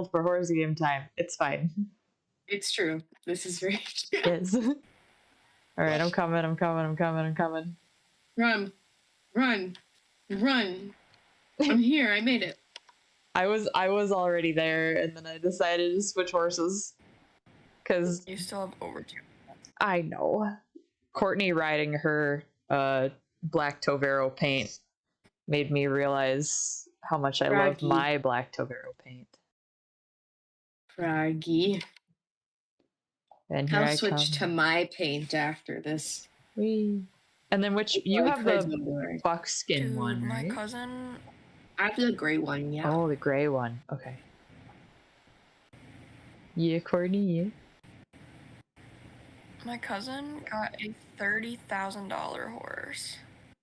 for horse game time. It's fine. It's true. This is very true. Yes. All right, I'm coming. Run. I'm here. I made it. I was already there, and then I decided to switch horses. Because you still have over 2. I know. Courtney riding her black Tovero paint made me realize how much I love my black Tovero paint. Froggy. And I'll switch to my paint after this. Whee. And then you have the buckskin one, right? My cousin... I have the gray one, yeah. Oh, the gray one. Okay. Yeah, Courtney, yeah. My cousin got a $30,000 horse.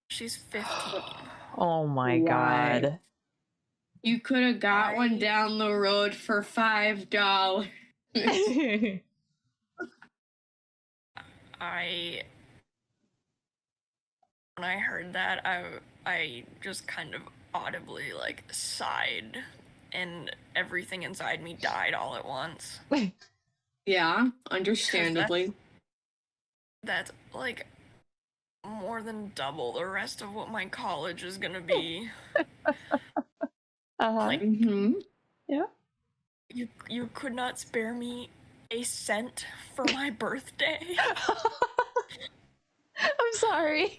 She's 15. Oh my god. You could have got one down the road for $5. When I heard that, I just kind of audibly like sighed, and everything inside me died all at once. Yeah, understandably. That's like more than double the rest of what my college is gonna be. Like, yeah. You could not spare me a cent for my birthday. I'm sorry.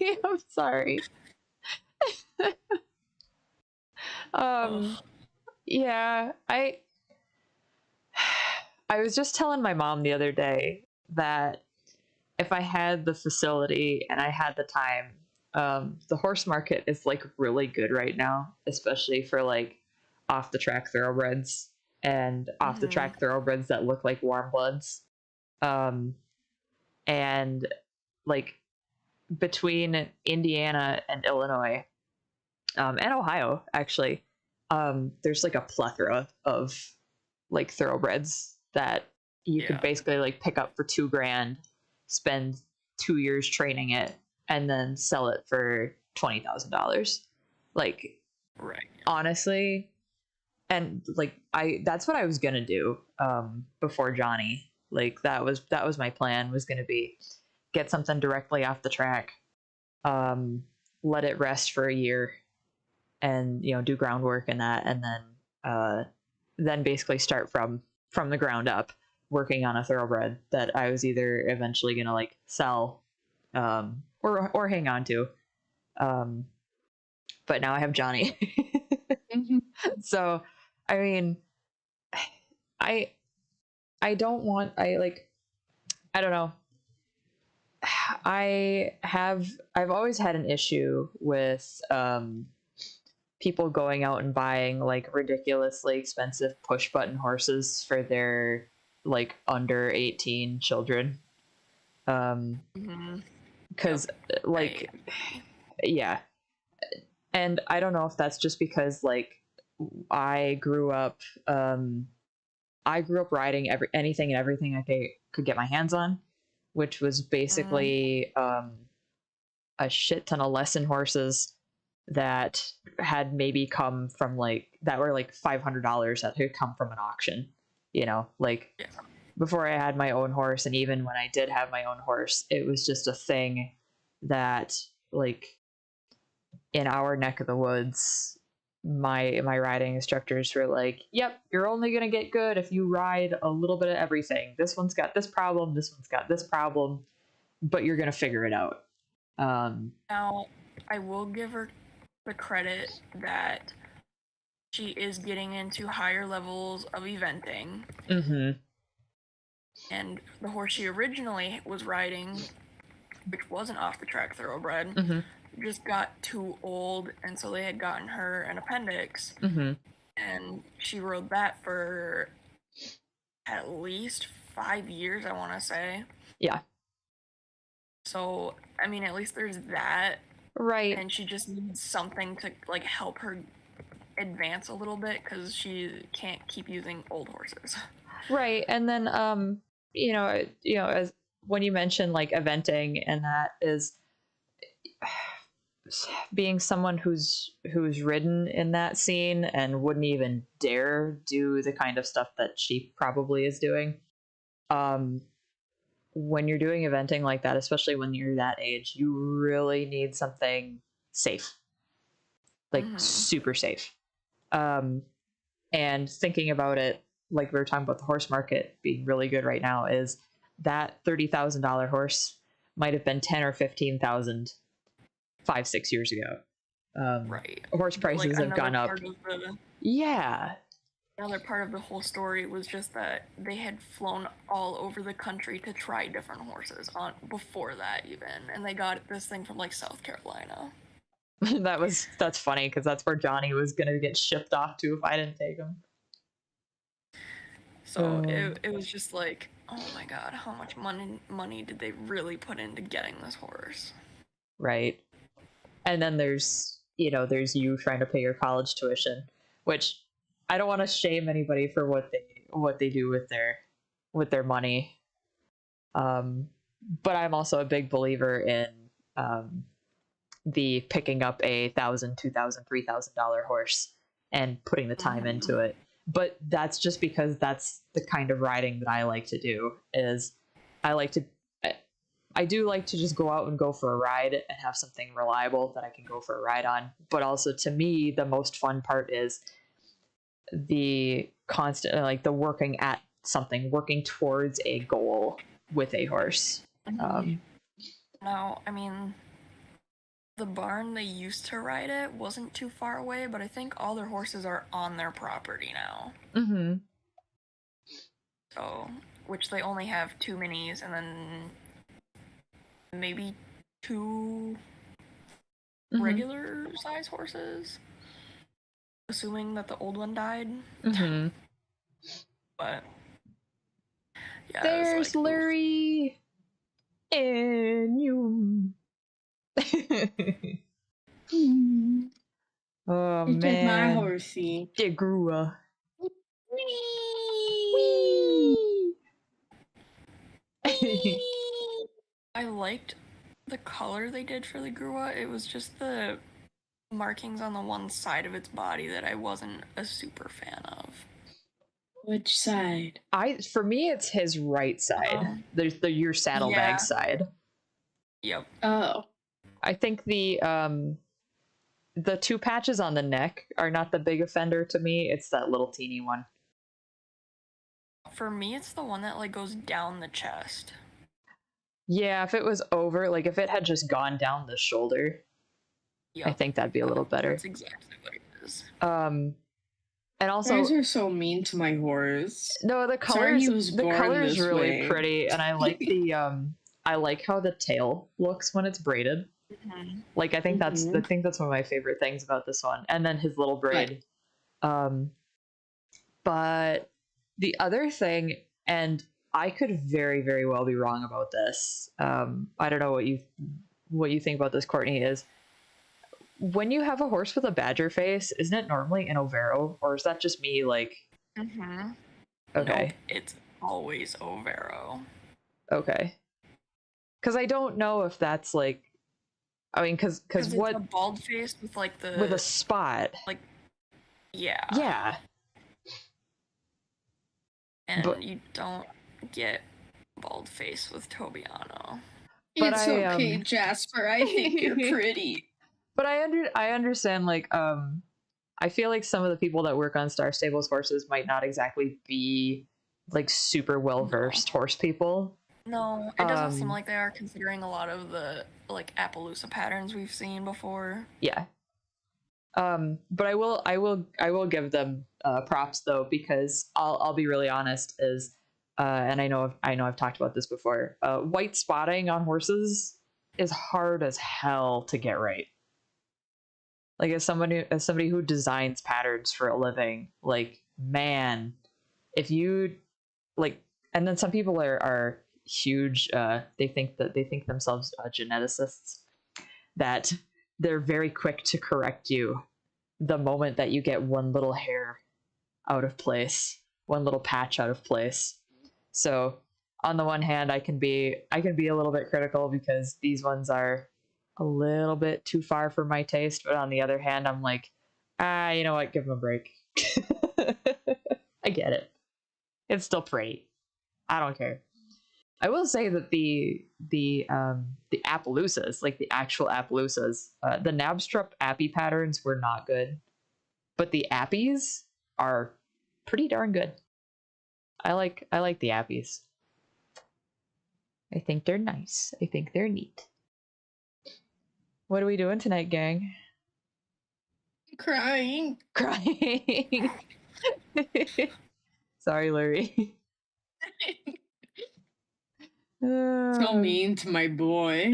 Yeah, I was just telling my mom the other day that if I had the facility and I had the time, the horse market is like really good right now, especially for like off the track thoroughbreds and off the track thoroughbreds that look like warmbloods. And like between Indiana and Illinois, and Ohio, actually, there's like a plethora of like thoroughbreds that you could basically like pick up for $2,000, spend 2 years training it, and then sell it for $20,000. Like, right. Honestly, and like that's what I was gonna do before Johnny. Like that was my plan, was gonna be get something directly off the track, let it rest for a year, and do groundwork in that, and then basically start from the ground up working on a thoroughbred that I was either eventually gonna like sell or hang on to. But now I have Johnny. So I mean, I don't want, I don't know. I've always had an issue with people going out and buying like ridiculously expensive push button horses for their like under 18 children. Because like, yeah. And I don't know if that's just because like I grew up riding anything and everything I could get my hands on, which was basically a shit ton of lesson horses that had maybe come from that were like $500 that had come from an auction, before I had my own horse. And even when I did have my own horse, it was just a thing that like in our neck of the woods, my riding instructors were like, yep, you're only going to get good if you ride a little bit of everything. This one's got this problem, this one's got this problem, but you're going to figure it out. Now, I will give her the credit that she is getting into higher levels of eventing. And the horse she originally was riding, which wasn't off the track thoroughbred, just got too old, and so they had gotten her an appendix, and she rode that for at least 5 years, I want to say. Yeah. So, I mean, at least there's that. Right. And she just needs something to, like, help her advance a little bit, because she can't keep using old horses. Right. And then, as when you mention, like, eventing, and that is... being someone who's ridden in that scene and wouldn't even dare do the kind of stuff that she probably is doing, when you're doing eventing like that, especially when you're that age, you really need something safe, like super safe. And thinking about it, like we were talking about the horse market being really good right now, is that $30,000 horse might have been 10 or 15,000 5-6 years ago. Right. Horse prices have gone up. Yeah. Another part of the whole story was just that they had flown all over the country to try different horses on before that even, and they got this thing from like South Carolina. That's funny because that's where Johnny was gonna get shipped off to if I didn't take him. So it was just like, oh my god, how much money did they really put into getting this horse? Right. And then there's you trying to pay your college tuition, which I don't want to shame anybody for what they do with their money. But I'm also a big believer in the picking up a $1,000, $2,000, $3,000 horse and putting the time into it. But that's just because that's the kind of riding that I like to do. I do like to just go out and go for a ride and have something reliable that I can go for a ride on. But also, to me, the most fun part is the constant, like the working at something, working towards a goal with a horse. No, I mean, the barn they used to ride at wasn't too far away, but I think all their horses are on their property now. So, which they only have 2 minis and then maybe 2 regular size horses, assuming that the old one died. But yeah, there's like, Larry and you. Oh it's man, my horsey. It grew up. I liked the color they did for the Grua. It was just the markings on the one side of its body that I wasn't a super fan of. Which side? For me, it's his right side. There's your saddlebag side. Yep. Oh. I think the 2 patches on the neck are not the big offender to me. It's that little teeny one. For me, it's the one that like goes down the chest. Yeah, if it was over, like if it had just gone down the shoulder, I think that'd be a little better. That's exactly what it is. And also, you guys are so mean to my horse. No, the color's really pretty, and I like I like how the tail looks when it's braided. Like I think that's one of my favorite things about this one, and then his little braid. But the other thing, and I could very, very well be wrong about this. I don't know what you think about this, Courtney, is when you have a horse with a badger face, isn't it normally an overo, or is that just me? Like, okay, nope, it's always overo. Okay, because I don't know if that's like, I mean, because what it's a bald face with like with a spot, like, yeah. And you don't get bald face with Tobiano. It's okay, Jasper. I think you're pretty. But I understand, like, I feel like some of the people that work on Star Stable's horses might not exactly be, like, super well-versed horse people. No, it doesn't seem like they are, considering a lot of the, like, Appaloosa patterns we've seen before. Yeah. But I will give them props though, because I'll be really honest, is and I know I've talked about this before. White spotting on horses is hard as hell to get right. Like as somebody who designs patterns for a living, like, man, if you like, and then some people are huge. They think themselves geneticists, that they're very quick to correct you the moment that you get one little hair out of place, one little patch out of place. So on the one hand, I can be a little bit critical because these ones are a little bit too far for my taste, but on the other hand, I'm like, you know what? Give them a break. I get it. It's still pretty. I don't care. I will say that the Appaloosas, like the actual Appaloosas, the Nabstrup Appy patterns were not good, but the Appies are pretty darn good. I like the Appies. I think they're nice. I think they're neat. What are we doing tonight, gang? Crying. Crying. Sorry, Larry. So mean to my boy.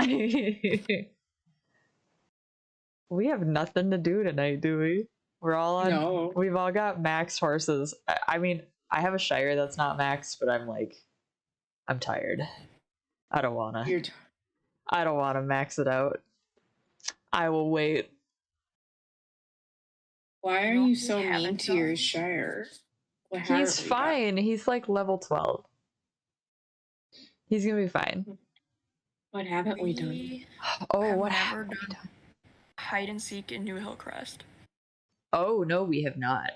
We have nothing to do tonight, do we? We're all on. No. We've all got max horses. I mean, I have a Shire that's not maxed, but I'm tired. I don't wanna. I don't wanna max it out. I will wait. Why are you so mean to your Shire? He's fine. He's like level 12. He's gonna be fine. What haven't we done? Oh, what have we done? Hide and seek in New Hillcrest. Oh, no, we have not.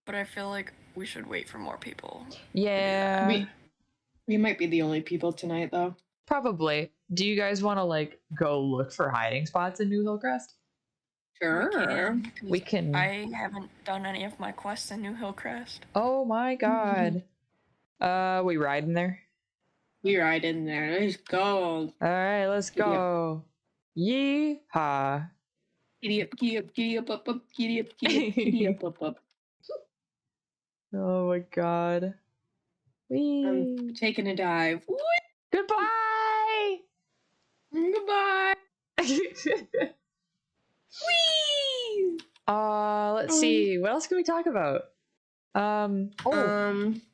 But I feel like we should wait for more people. Yeah. We might be the only people tonight, though. Probably. Do you guys want to, like, go look for hiding spots in New Hillcrest? Sure. We can. I haven't done any of my quests in New Hillcrest. Oh my god. We ride in there? We ride in there. Let's go. Alright, let's go. Yeehaw. Giddy up, giddy up, giddy up, up, up, giddy up, giddy up, giddy up, up, up. Oh my god. Whee. I'm taking a dive. Whee! Goodbye! Goodbye! Whee! Let's see. What else can we talk about?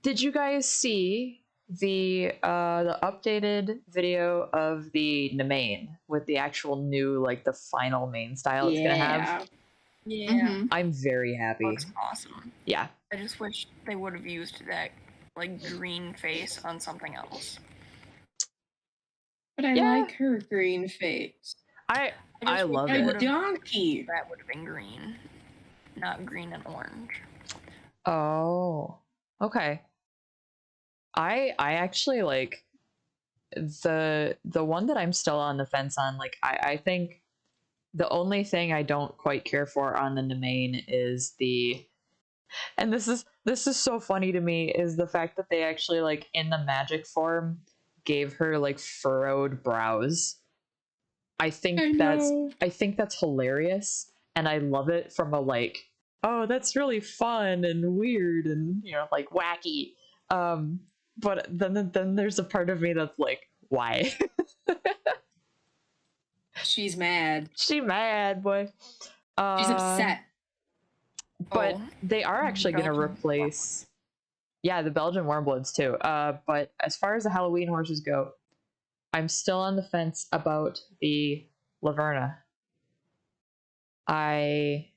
Did you guys see the updated video of the main with the actual new, like, the final main style it's gonna have? Yeah. Mm-hmm. I'm very happy. Looks awesome. Yeah. I just wish they would have used that, like, green face on something else. But I like her green face. I love A it. donkey. That would have been green, not green and orange. Oh, okay. I actually like the one that I'm still on the fence on. Like, I think the only thing I don't quite care for on the main is and this is so funny to me, is the fact that they actually, like, in the magic form gave her, like, furrowed brows. I think that's hilarious, and I love it from a, like, oh, that's really fun and weird and, you know, like, wacky. But then there's a part of me that's like, why? She's mad. She's mad, boy. She's upset. But they are actually going to replace... Yeah, the Belgian Warmbloods too. But as far as the Halloween horses go, I'm still on the fence about the Laverna. I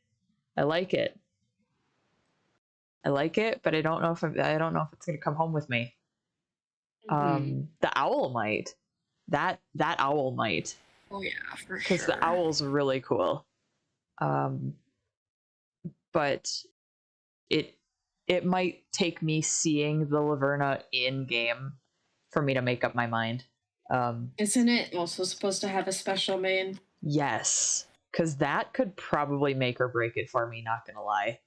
like it. I like it, but I don't know if it's going to come home with me. The owl might. That owl might. Oh yeah, for sure. Because the owl's really cool. But it might take me seeing the Laverna in game for me to make up my mind. Isn't it also supposed to have a special main? Yes, because that could probably make or break it for me, not gonna lie.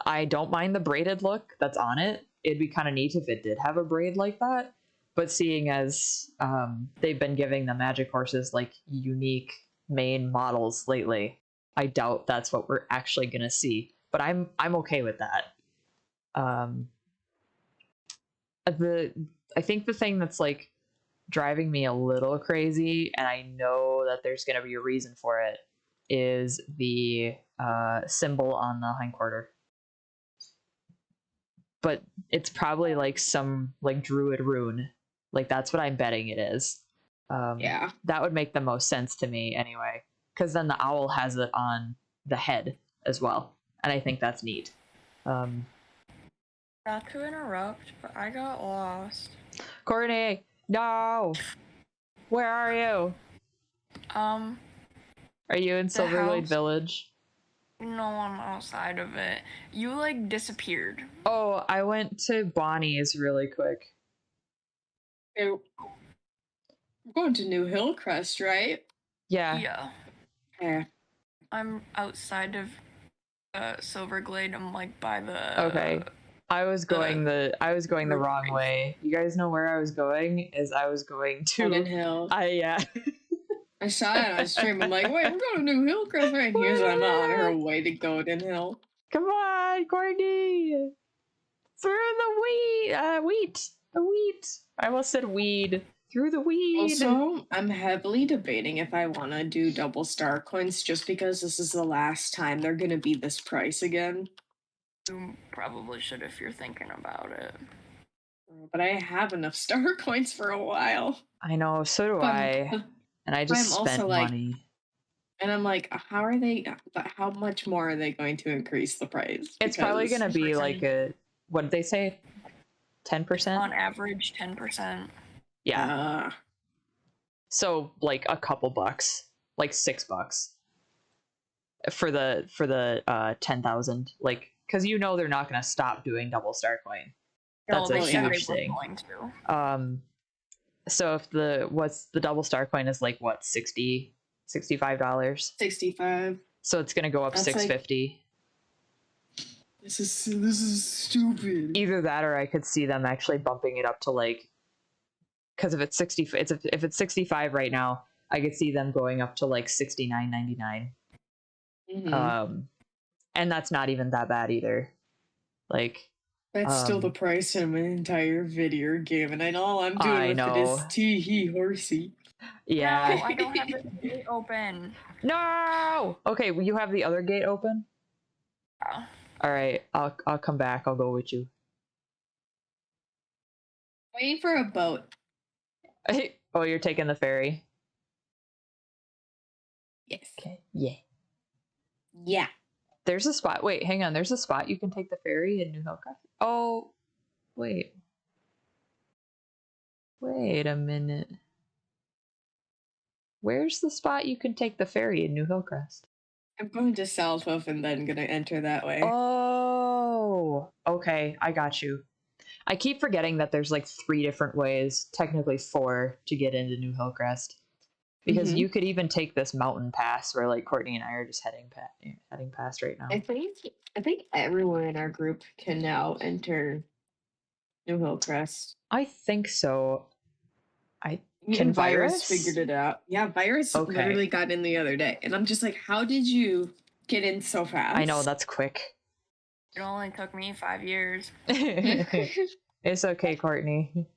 I don't mind the braided look that's on it. It'd be kind of neat if it did have a braid like that. But seeing as they've been giving the magic horses, like, unique main models lately, I doubt that's what we're actually gonna see. But I'm okay with that. I think the thing that's, like, driving me a little crazy, and I know that there's gonna be a reason for it, is the symbol on the hindquarter. But it's probably, like, some, like, druid rune. Like, that's what I'm betting it is. Yeah. That would make the most sense to me anyway. Because then the owl has it on the head as well. And I think that's neat. Not to interrupt, but I got lost. Courtney, no! Where are you? Um, Are you in The Silverglade house. Village? No, I'm outside of it. You like disappeared. Oh, I went to Bonnie's really quick. We're going to New Hillcrest, right? Yeah. Yeah. Yeah. I'm outside of Silverglade. I'm like by the Okay. I was going the wrong way. You guys know where I was going? Is I was going to Golden Hill. yeah. I saw it on stream. I'm like, wait, we're going to New Hillcrest, right? Here's Emma on her way to Golden Hill. Come on, Courtney. Through the wheat. The wheat. I almost said weed. Through the weed. Also, I'm heavily debating if I want to do double star coins just because this is the last time they're going to be this price again. You probably should if you're thinking about it. But I have enough star coins for a while. I know, so do I. And I just spent money. And I'm like, how much more are they going to increase the price? It's probably going to be like what did they say? 10%? On average, 10%. Yeah. So like a couple bucks, like $6 for the 10,000, like, because you know they're not going to stop doing double star coin. That's a huge thing. So if the double star coin is like what, $65? 65. So it's going to go up $6.50. This is stupid. Either that, or I could see them actually bumping it up to like, because if it's 65 right now, I could see them going up to like $69.99. Mm-hmm. And that's not even that bad either. Like, that's still the price of an entire video game, and I know all I'm doing with it is tee-hee horsey. Yeah. No, I don't have the gate open. No. Okay, well, you have the other gate open? Yeah. All right, I'll come back. I'll go with you. Waiting for a boat. Oh, you're taking the ferry? Yes. Okay. Yeah. Yeah. There's a spot. Wait, hang on. There's a spot you can take the ferry in New Hillcrest. Oh, wait. Wait a minute. Where's the spot you can take the ferry in New Hillcrest? I'm going to Southwolf and then gonna enter that way. Oh, okay. I got you. I keep forgetting that there's like 3 different ways, technically 4, to get into New Hillcrest. Because you could even take this mountain pass where like Courtney and I are just heading past right now. I think everyone in our group can now enter New Hillcrest. I think so. Can Virus figured it out? Yeah, Virus literally got in the other day, and I'm just like, how did you get in so fast? I know, that's quick. It only took me 5 years. It's okay, Courtney.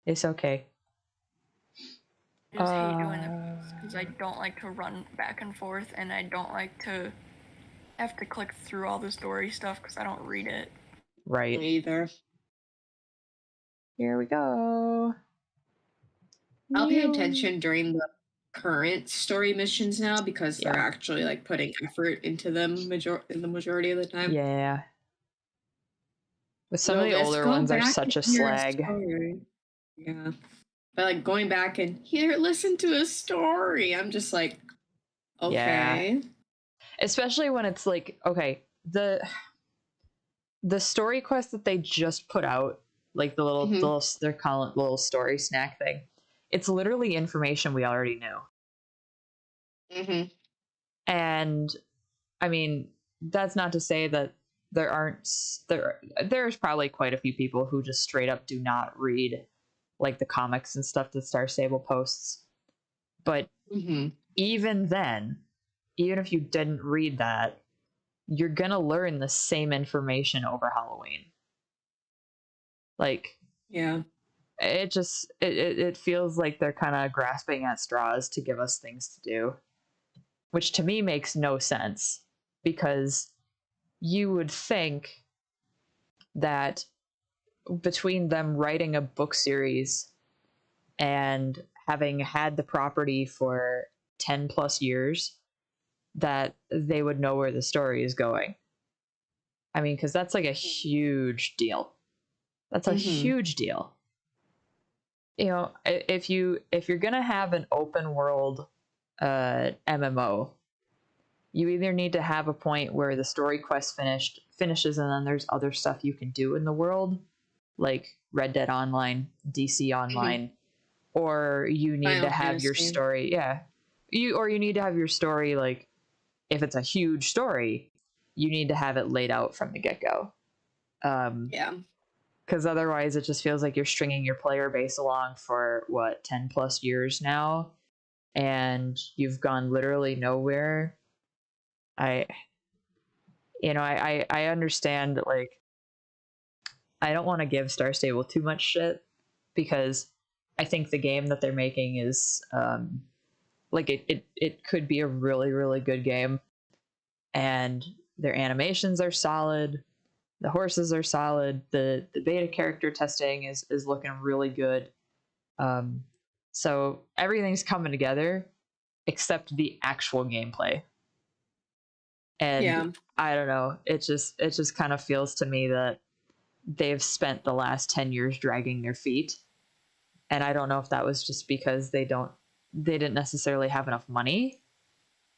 It's okay. I just hate doing it because I don't like to run back and forth, and I don't like to have to click through all the story stuff because I don't read it. Right. Me either. Here we go. I'll pay attention during the current story missions now because they're actually like putting effort into them in the majority of the time. Yeah. But some of the older ones are such a slag. Yeah. But like going back and listen to a story. I'm just like, okay. Yeah. Especially when it's like, okay, the story quest that they just put out, like the little they're calling it little story snack thing. It's literally information we already knew. Mm-hmm. And I mean, that's not to say that there's probably quite a few people who just straight up do not read like the comics and stuff that Star Stable posts. But even then, even if you didn't read that, you're gonna learn the same information over Halloween. Like, yeah. It feels like they're kind of grasping at straws to give us things to do, which to me makes no sense, because you would think that between them writing a book series and having had the property for 10 plus years, that they would know where the story is going. I mean, because that's like a huge deal. That's a huge deal. you know, if you're gonna have an open world MMO, you either need to have a point where the story quest finishes and then there's other stuff you can do in the world, like Red Dead Online, DC Online, or you need to have your story, you need to have your story, like, if it's a huge story, you need to have it laid out from the get-go. Because otherwise it just feels like you're stringing your player base along for, 10 plus years now, and you've gone literally nowhere. I understand that, like, I don't want to give Star Stable too much shit, because I think the game that they're making is like it could be a really, really good game, and their animations are solid, the horses are solid, the beta character testing is looking really good, so everything's coming together except the actual gameplay. And I don't know, it just kind of feels to me that they've spent the last 10 years dragging their feet, and I don't know if that was just because they didn't necessarily have enough money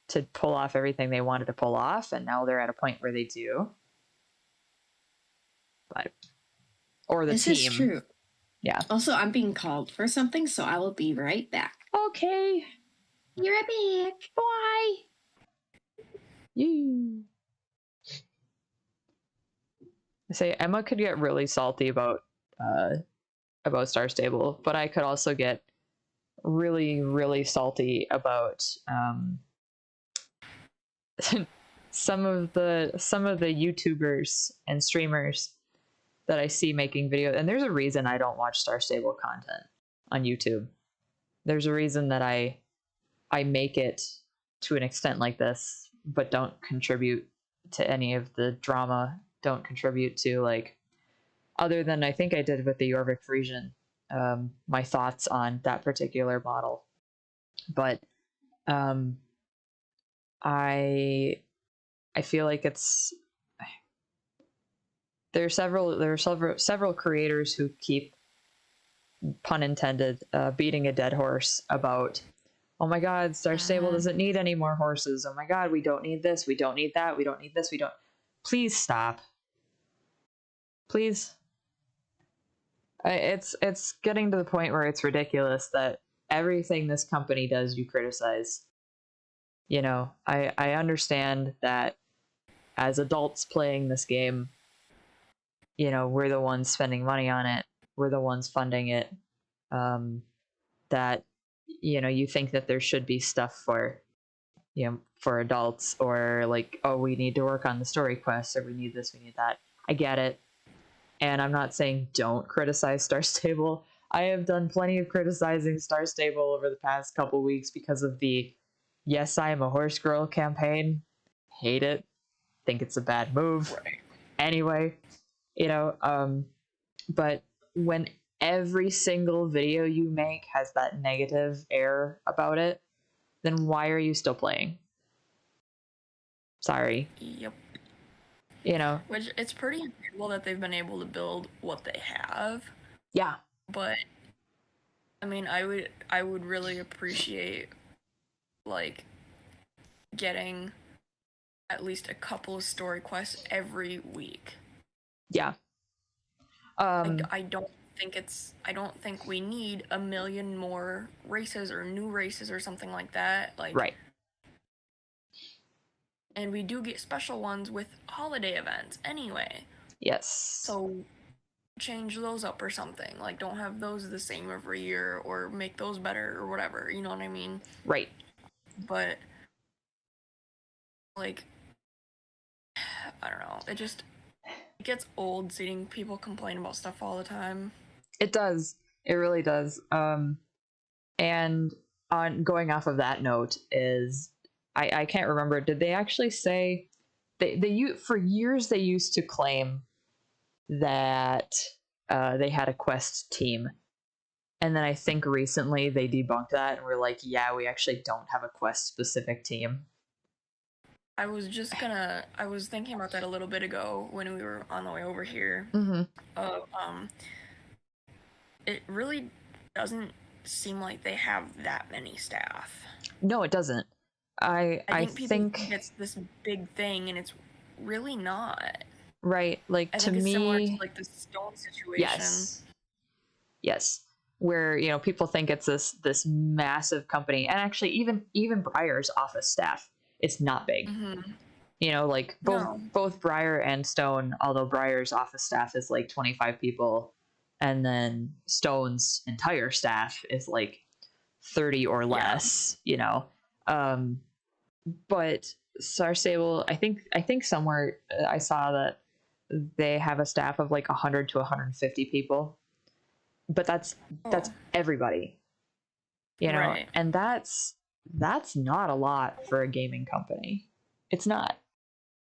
to pull off everything they wanted to pull off, and now they're at a point where they do. But this team. Is true. Yeah. Also, I'm being called for something, so I will be right back. Okay. You're right back. Bye. You. I say Emma could get really salty about Star Stable, but I could also get really, really salty about some of the YouTubers and streamers that I see making videos. And there's a reason I don't watch Star Stable content on YouTube. There's a reason that I make it to an extent like this, but don't contribute to any of the drama, don't contribute to, like, other than I think I did with the Jorvik Frisian, my thoughts on that particular model. But I feel like there are several creators who keep, pun intended, beating a dead horse about, oh my god, Star Stable doesn't need any more horses. Oh my god, we don't need this, we don't need that, we don't need this, we don't. Please stop. Please. It's getting to the point where it's ridiculous that everything this company does you criticize. You know, I understand that as adults playing this game, you know, we're the ones spending money on it, we're the ones funding it, that, you know, you think that there should be stuff for, you know, for adults, or like, oh, we need to work on the story quests, or we need this, we need that. I get it. And I'm not saying don't criticize Star Stable. I have done plenty of criticizing Star Stable over the past couple weeks because of the Yes, I Am a Horse Girl campaign. Hate it. Think it's a bad move. Right. Anyway, you know, but when every single video you make has that negative air about it, then why are you still playing? Sorry. Yep. You know, which it's pretty incredible that they've been able to build what they have. Yeah. But I mean, I would really appreciate, like, getting at least a couple of story quests every week. Yeah. Like, I don't think we need a million more races or new races or something like that. Like, right. And we do get special ones with holiday events anyway. Yes. So change those up or something. Like, don't have those the same every year, or make those better or whatever. You know what I mean? Right. But, like, I don't know. It gets old seeing people complain about stuff all the time. It does. It really does. And on going off of that note is, I can't remember. Did they actually say for years they used to claim that they had a quest team, and then I think recently they debunked that and were like, yeah, we actually don't have a quest specific team. I was thinking about that a little bit ago when we were on the way over here. Mm-hmm. It really doesn't seem like they have that many staff. No, it doesn't. I think it's this big thing, and it's really not. Right, like, I to think it's me, similar to like the Stone situation. Yes, where, you know, people think it's this massive company, and actually even Briar's office staff, it's not big. You know, like both Briar and Stone, although Briar's office staff is like 25 people, and then Stone's entire staff is like 30 or less, you know. But Star Stable, I think somewhere I saw that they have a staff of like 100 to 150 people, but that's everybody, you know. Right. And that's not a lot for a gaming company. It's not.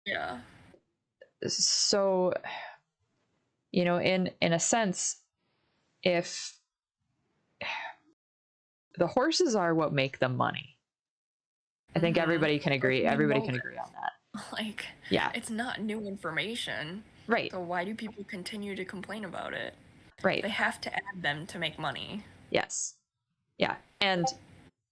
Yeah. So, you know, in a sense, if the horses are what make them money, I think everybody can agree. Everybody can agree on that. Like, yeah, it's not new information. Right. So why do people continue to complain about it? Right. They have to add them to make money. Yes. Yeah. And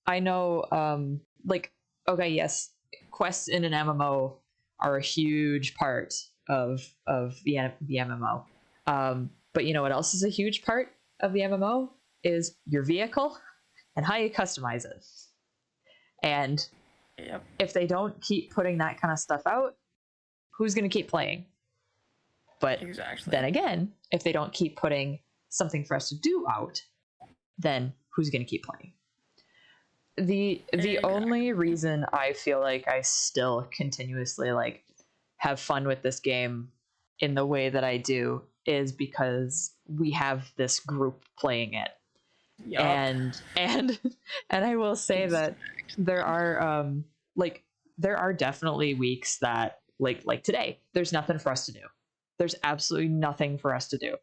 I know, like, okay, yes, quests in an MMO are a huge part of the MMO. But you know what else is a huge part of the MMO? Is your vehicle and how you customize it. And if they don't keep putting that kind of stuff out, who's going to keep playing? But then again, if they don't keep putting something for us to do out, then who's going to keep playing? The only reason I feel like I still continuously like have fun with this game in the way that I do is because we have this group playing it. Yep. And I will say that there are there are definitely weeks that like today there's nothing for us to do. There's absolutely nothing for us to do.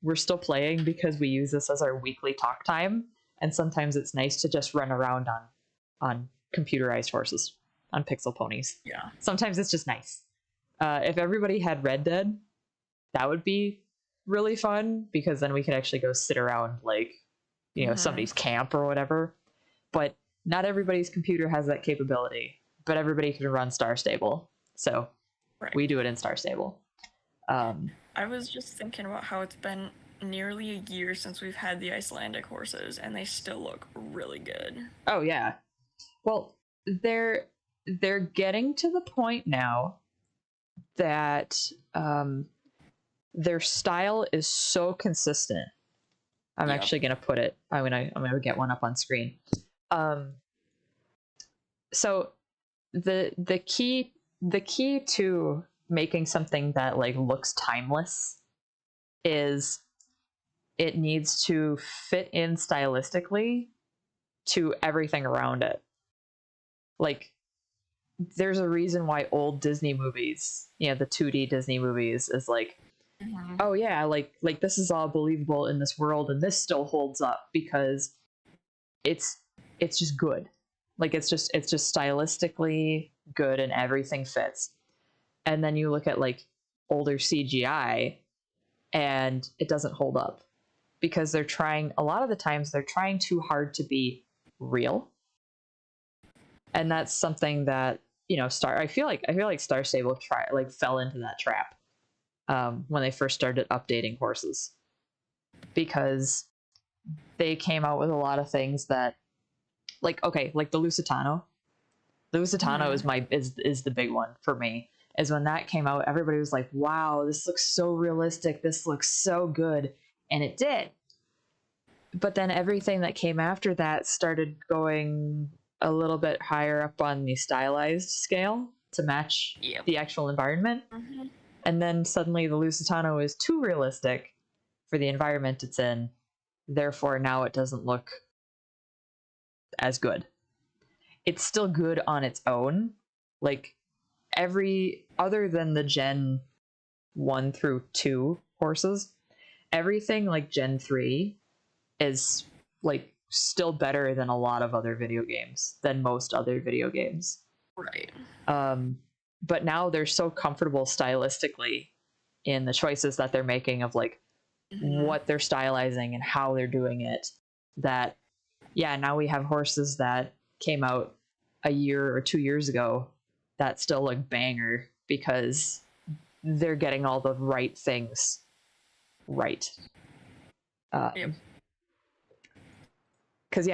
We're still playing because we use this as our weekly talk time, and sometimes it's nice to just run around on computerized horses, on pixel ponies. Yeah. Sometimes it's just nice. If everybody had Red Dead, that would be really fun because then we could actually go sit around like, you know, somebody's camp or whatever. But not everybody's computer has that capability, but everybody can run Star Stable. So we do it in Star Stable. I was just thinking about how it's been nearly a year since we've had the Icelandic horses, and they still look really good. Oh yeah. Well, they're getting to the point now that their style is so consistent. I'm actually gonna put it. I'm gonna get one up on screen. So the key to making something that like looks timeless is it needs to fit in stylistically to everything around it. Like, there's a reason why old Disney movies, you know, the 2D Disney movies is like, oh yeah, like this is all believable in this world, and this still holds up because it's just good. Like it's just stylistically good and everything fits. And then you look at like older CGI and it doesn't hold up because a lot of the times they're trying too hard to be real. And that's something that, you know, I feel like Star Stable fell into that trap when they first started updating horses, because they came out with a lot of things that like the Lusitano. The Lusitano is the big one for me. Is when that came out, everybody was like, wow, this looks so realistic. This looks so good. And it did. But then everything that came after that started going a little bit higher up on the stylized scale to match the actual environment. And then suddenly the Lusitano is too realistic for the environment it's in. Therefore, now it doesn't look as good. It's still good on its own. Like, other than the Gen 1 through 2 horses, everything like Gen 3 is like still better than a lot of other video games, than most other video games. Right. But now they're so comfortable stylistically in the choices that they're making of like what they're stylizing and how they're doing it, that now we have horses that came out a year or 2 years ago that still look banger because they're getting all the right things right. Because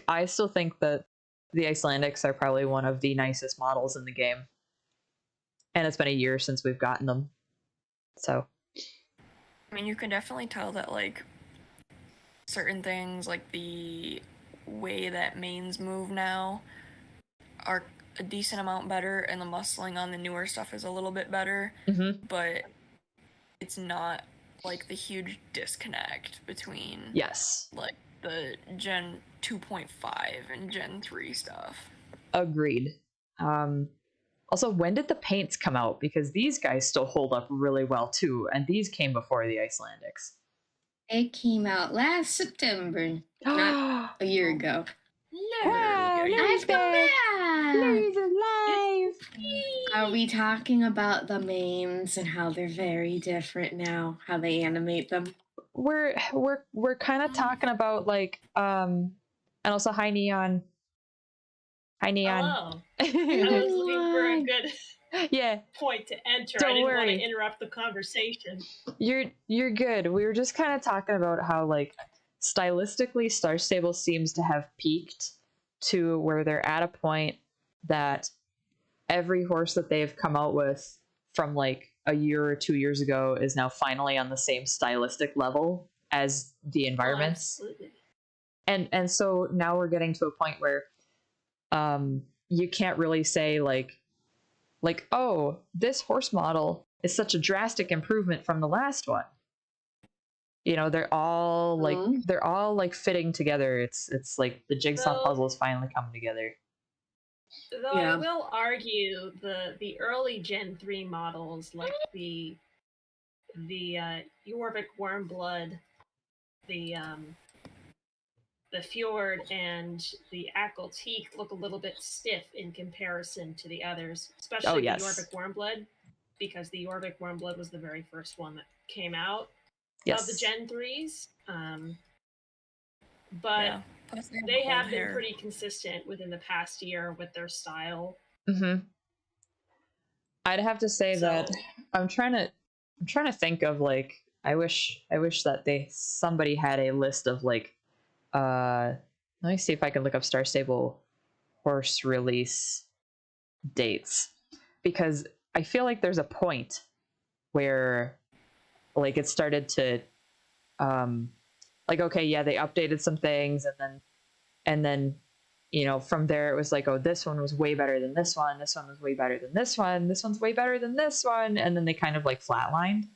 I still think that the Icelandics are probably one of the nicest models in the game, and it's been a year since we've gotten them, so I mean, you can definitely tell that certain things, like the way that manes move now, are a decent amount better, and the muscling on the newer stuff is a little bit better, but it's not the huge disconnect between the Gen 2.5 and Gen 3 stuff. Agreed. Also, when did the paints come out? Because these guys still hold up really well too, and these came before the Icelandics. It came out last September, not a year ago. Wow, I've come back! Larry's alive! Are we talking about the memes and how they're very different now, how they animate them? We're kind of talking about and also hi Neon. Hi Neon. Hello. I was looking for a good point to enter. Don't I didn't worry. want to interrupt the conversation. You're good. We were just kind of talking about how stylistically Star Stable seems to have peaked to where they're at a point that every horse that they've come out with from a year or 2 years ago is now finally on the same stylistic level as the environments. And so now we're getting to a point where you can't really say oh, this horse model is such a drastic improvement from the last one. They're all they're all fitting together. It's the jigsaw puzzle is finally coming together. Though I will argue the early Gen 3 models, like the Jorvik Warmblood, the Fjord, and the Ackelteak look a little bit stiff in comparison to the others, especially the Jorvik Warmblood, because the Jorvik Warmblood was the very first one that came out of the Gen 3s. But they have been pretty consistent within the past year with their style. I'd have to say that I'm trying to think of I wish that somebody had a list of let me see if I can look up Star Stable horse release dates, because I feel like there's a point where it started to they updated some things, and then from there it was oh, this one was way better than this one was way better than this one's way better than this one, and then they kind of flatlined.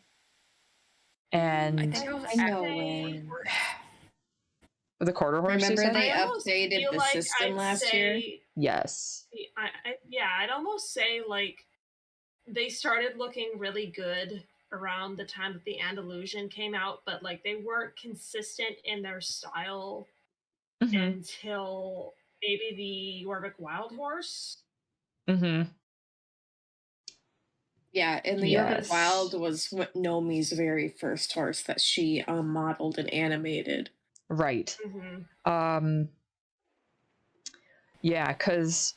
And I think it was the quarter horse. Remember they updated the system last year? Yes. I'd almost say they started looking really good around the time that the Andalusian came out, but they weren't consistent in their style until maybe the Jorvik Wild Horse. Yeah, and the Jorvik Wild was Nomi's very first horse that she modeled and animated. Right. Because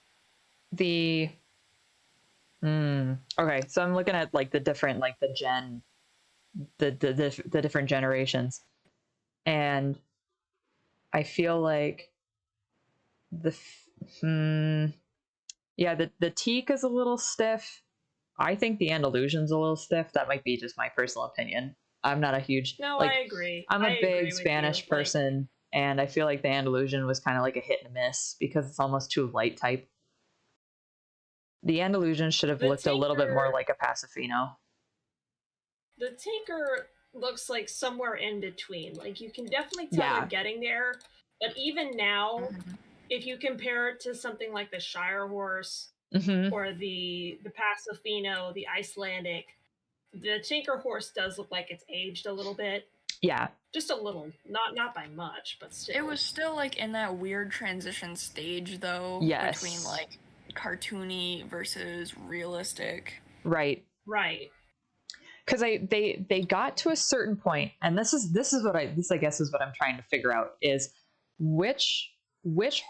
the okay, so I'm looking at the different the different generations, and I feel the teak is a little stiff. I think the Andalusian's a little stiff. That might be just my personal opinion. I'm not a huge I agree. I'm a big Spanish person, and I feel like the Andalusian was kind of a hit and miss because it's almost too light type. The Andalusian should have looked a little bit more like a Pasofino. The Tinker looks somewhere in between. You can definitely tell they're getting there, but even now, if you compare it to something like the Shire Horse or the Pasofino, the Icelandic, the Tinker Horse does look like it's aged a little bit. Yeah. Just a little. Not by much, but still. It was still in that weird transition stage though. Yes. Between cartoony versus realistic. Right. because they got to a certain point, and this I guess is what I'm trying to figure out, is which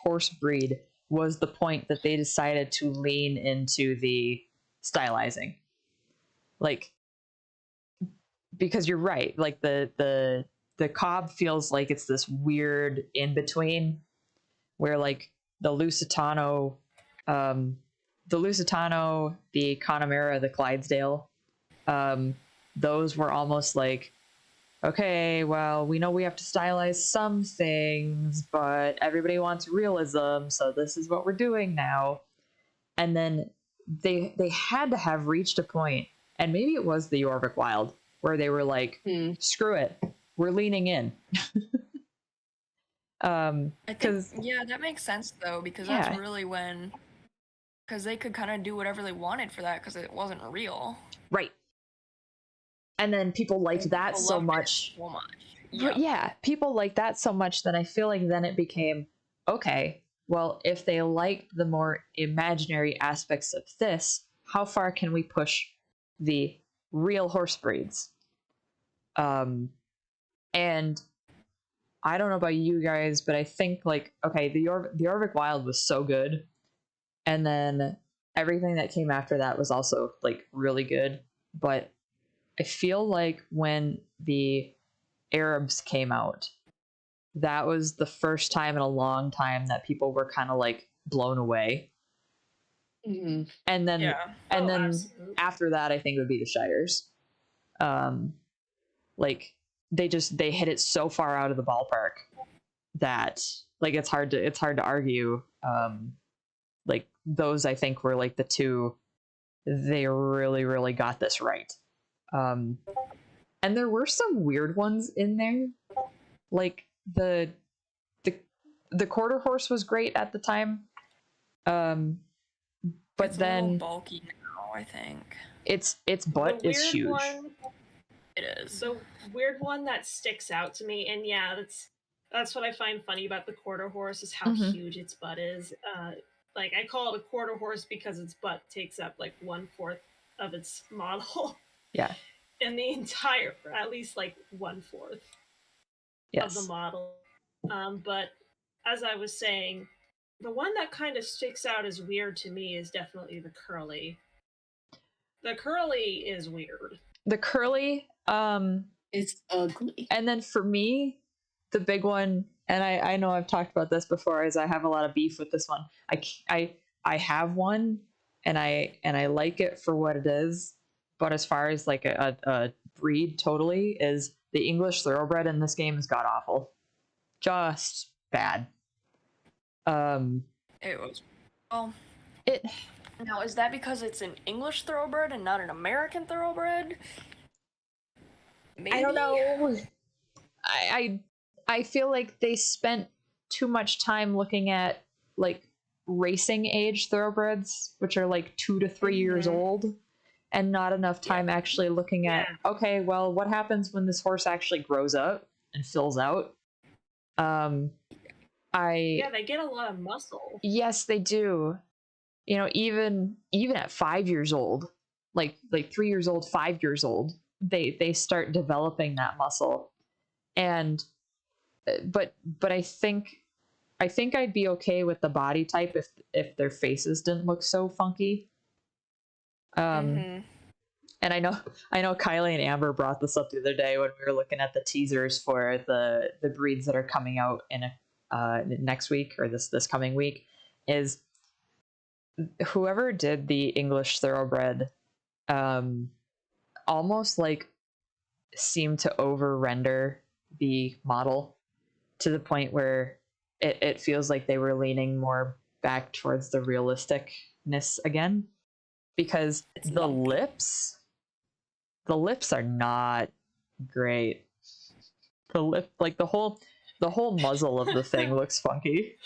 horse breed was the point that they decided to lean into the stylizing. Like, because you're right, like the cob feels like it's this weird in between, where like the Lusitano, the Connemara, the Clydesdale, those were almost like, okay, well, we know we have to stylize some things, but everybody wants realism, so this is what we're doing now. And then they had to have reached a point, and maybe it was the Jorvik Wild, where they were like, screw it, we're leaning in. Because yeah, that makes sense though, because that's really when, because they could kind of do whatever they wanted for that, because it wasn't real, right? And then people liked that so much. Yeah, people liked that so much that I feel like then it became, okay, well, if they liked the more imaginary aspects of this, how far can we push the real horse breeds? And I don't know about you guys, but I think like, okay, the Jorvik Wild was so good, and then everything that came after that was also like really good, but I feel like when the Arabs came out, that was the first time in a long time that people were kind of like blown away. Mm-hmm. And then, absolutely. After that, I think it would be the Shires. Like they hit it so far out of the ballpark that like it's hard to argue. Like those, I think, were like the two. They really, really got this right. And there were some weird ones in there, like the quarter horse was great at the time, but it's then a little bulky now, I think its butt is huge. It is the weird one that sticks out to me, and yeah, that's what I find funny about the quarter horse, is how huge its butt is. Like I call it a quarter horse because its butt takes up like 1/4 of its model. Yeah. In the entire, or at least like 1/4 of the model. But as I was saying, the one that kind of sticks out as weird to me is definitely the curly. The curly is weird. The curly is ugly. And then for me, the big one, and I know I've talked about this before, is I have a lot of beef with this one. I have one, and I like it for what it is. But as far as like a breed totally, is the English Thoroughbred in this game is god awful. Just bad. It was. Well, now, is that because it's an English Thoroughbred and not an American Thoroughbred? Maybe? I don't know. I feel like they spent too much time looking at like racing age Thoroughbreds, which are like 2 to 3 years old. And not enough time actually looking at, okay, well, what happens when this horse actually grows up and fills out? They get a lot of muscle. Yes, they do. You know, even at 5 years old, like 3 years old, 5 years old, they start developing that muscle. And but I think I'd be okay with the body type if their faces didn't look so funky. And I know Kylie and Amber brought this up the other day when we were looking at the teasers for the breeds that are coming out in next week or this coming week, is whoever did the English Thoroughbred almost like seemed to over render the model to the point where it feels like they were leaning more back towards the realisticness again. Because the lips are not great. The whole muzzle of the thing looks funky.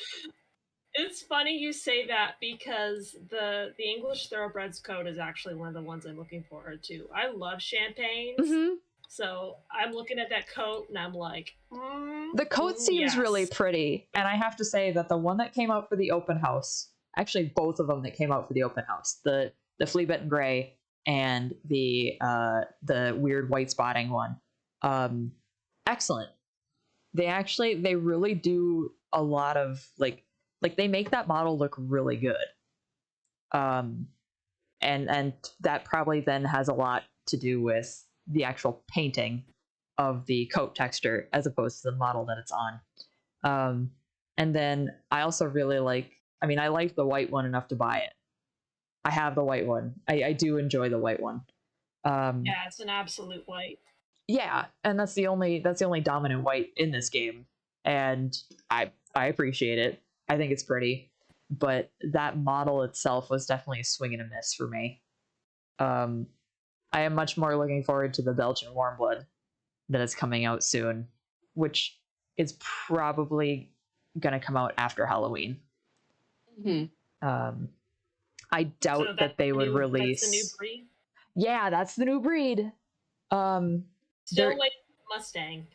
It's funny you say that, because the English Thoroughbreds coat is actually one of the ones I'm looking forward to. I love champagnes, so I'm looking at that coat and I'm like, the coat seems really pretty, and I have to say that the one that came out for the open house, actually both of them that came out for the open house, the flea bitten gray and the weird white spotting one. Excellent. They really do a lot of like they make that model look really good. And that probably then has a lot to do with the actual painting of the coat texture as opposed to the model that it's on. And then I also really I like the white one enough to buy it. I have the white one. I do enjoy the white one. Yeah, it's an absolute white. Yeah, and that's the only dominant white in this game, and I appreciate it. I think it's pretty, but that model itself was definitely a swing and a miss for me. I am much more looking forward to the Belgian Warmblood that is coming out soon, which is probably gonna come out after Halloween. Mm-hmm. I doubt that they would release. That's the new breed. Yeah, that's the new breed. Still like Mustang.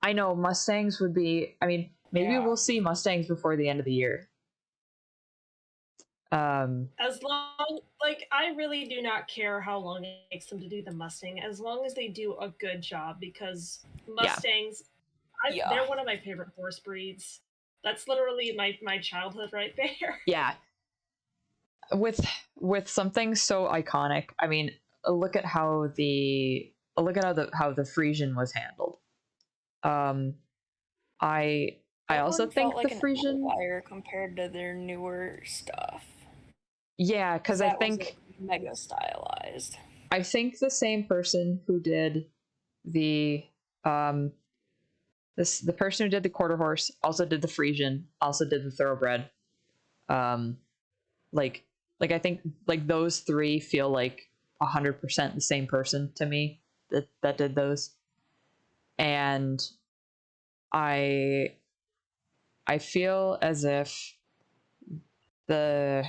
I know Mustangs would be. I mean, maybe we'll see Mustangs before the end of the year. As long, I really do not care how long it takes them to do the Mustang, as long as they do a good job, because Mustangs, they're one of my favorite horse breeds. That's literally my childhood right there. Yeah. With something so iconic, I mean, look at how the Frisian was handled. I also think felt like the Frisian outlier compared to their newer stuff. Yeah, because I think mega stylized. I think the same person who did the the person who did the quarter horse also did the Frisian, also did the Thoroughbred. I think those three feel like 100% the same person to me that did those, and I feel as if the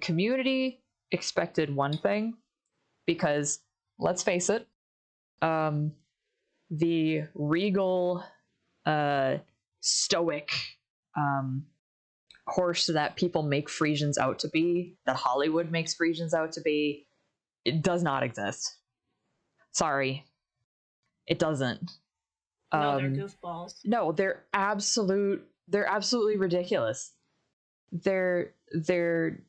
community expected one thing, because let's face it, the regal, stoic horse that people make Frisians out to be, that Hollywood makes Frisians out to be, it does not exist. Sorry, it doesn't. No, they're goofballs. No, they're absolutely ridiculous. They're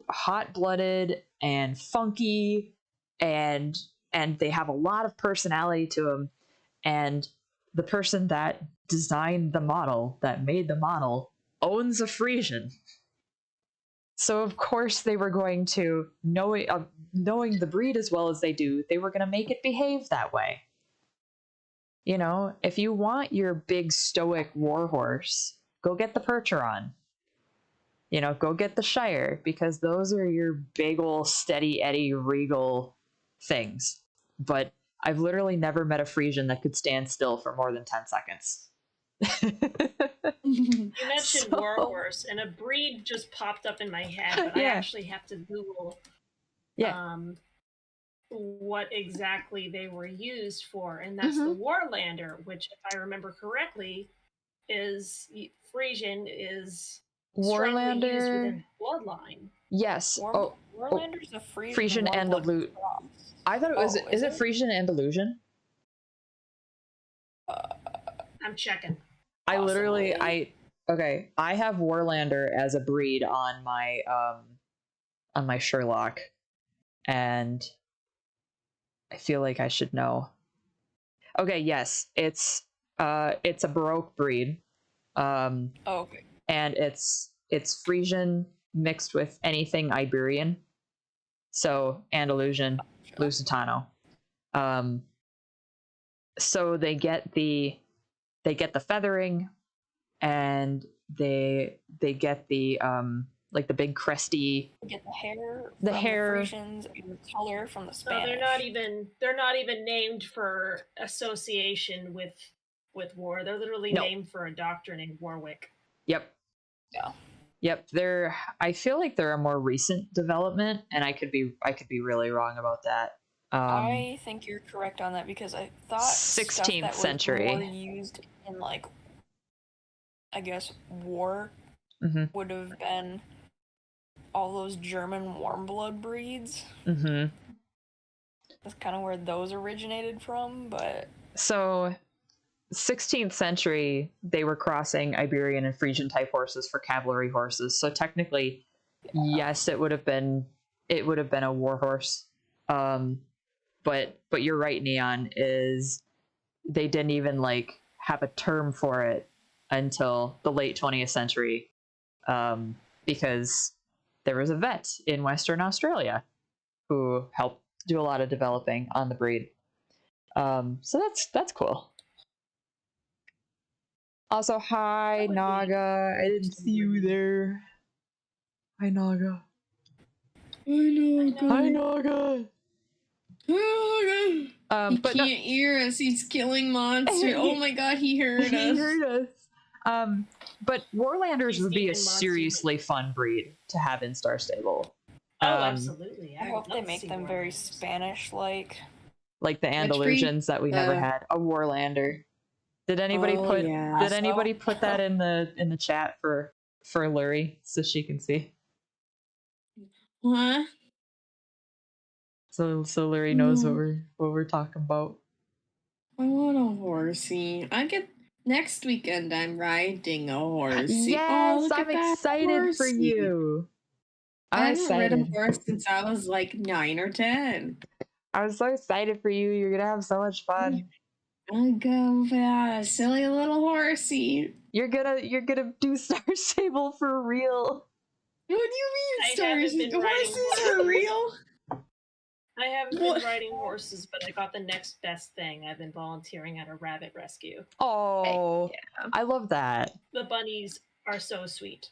hot-blooded and funky, and they have a lot of personality to them. And the person that designed the model, that made the model, owns a Frisian. So of course they were going to, knowing the breed as well as they do, they were going to make it behave that way. You know, if you want your big stoic warhorse, go get the Percheron. You know, go get the Shire, because those are your big ol' steady Eddie regal things. But I've literally never met a Frisian that could stand still for more than 10 seconds. You mentioned warhorse, and a breed just popped up in my head, but I actually have to Google what exactly they were used for, and that's the Warlander, which, if I remember correctly, is Frisian is Warlander used within bloodline. Yes. Warlander's a Frisian and Illusion. I thought it was. Is it Frisian and Illusion? I'm checking. I have Warlander as a breed on my Sherlock, and I feel like I should know. Okay, yes, it's a Baroque breed. Okay. And it's Frisian mixed with anything Iberian. So Andalusian, Lusitano. So they get the feathering, and they get the the big cresty. They get the hair. The from hair. The Frisians and the color from the Spanish. No, they're not even named for association with war. They're literally named for a doctor named Warwick. Yep. Yeah. Yep. I feel like they're a more recent development, and I could be really wrong about that. I think you're correct on that, because I thought 16th century more used in I guess war would have been all those German warmblood breeds. That's kind of where those originated from, but... So, 16th century, they were crossing Iberian and Frisian type horses for cavalry horses. So technically, yes, it would have been a war horse. But you're right, Neon, is they didn't even like have a term for it until the late 20th century, because there was a vet in Western Australia who helped do a lot of developing on the breed. So that's cool. Also, hi Naga. I didn't see you there. Hi Naga. Hi Naga. He can't hear us. He's killing monsters. Oh my god, he heard us. He heard us. But Warlanders would be a seriously fun breed to have in Star Stable. Oh, absolutely. I hope they make them very Spanish-like. Like the Andalusians that we never had. A Warlander. Did anybody put that in the chat for Lurie so she can see? What? So Lurie knows what we're talking about. I want a horsey. Next weekend I'm riding a horsey. Yes, I'm excited for you. I haven't ridden a horse since I was like 9 or 10. I was so excited for you. You're gonna have so much fun. I'll go for a silly little horsey. You're gonna do Star Stable for real. What do you mean Star Stable? Horses are real? I haven't been riding horses, but I got the next best thing. I've been volunteering at a rabbit rescue. Oh, yeah. I love that. The bunnies are so sweet.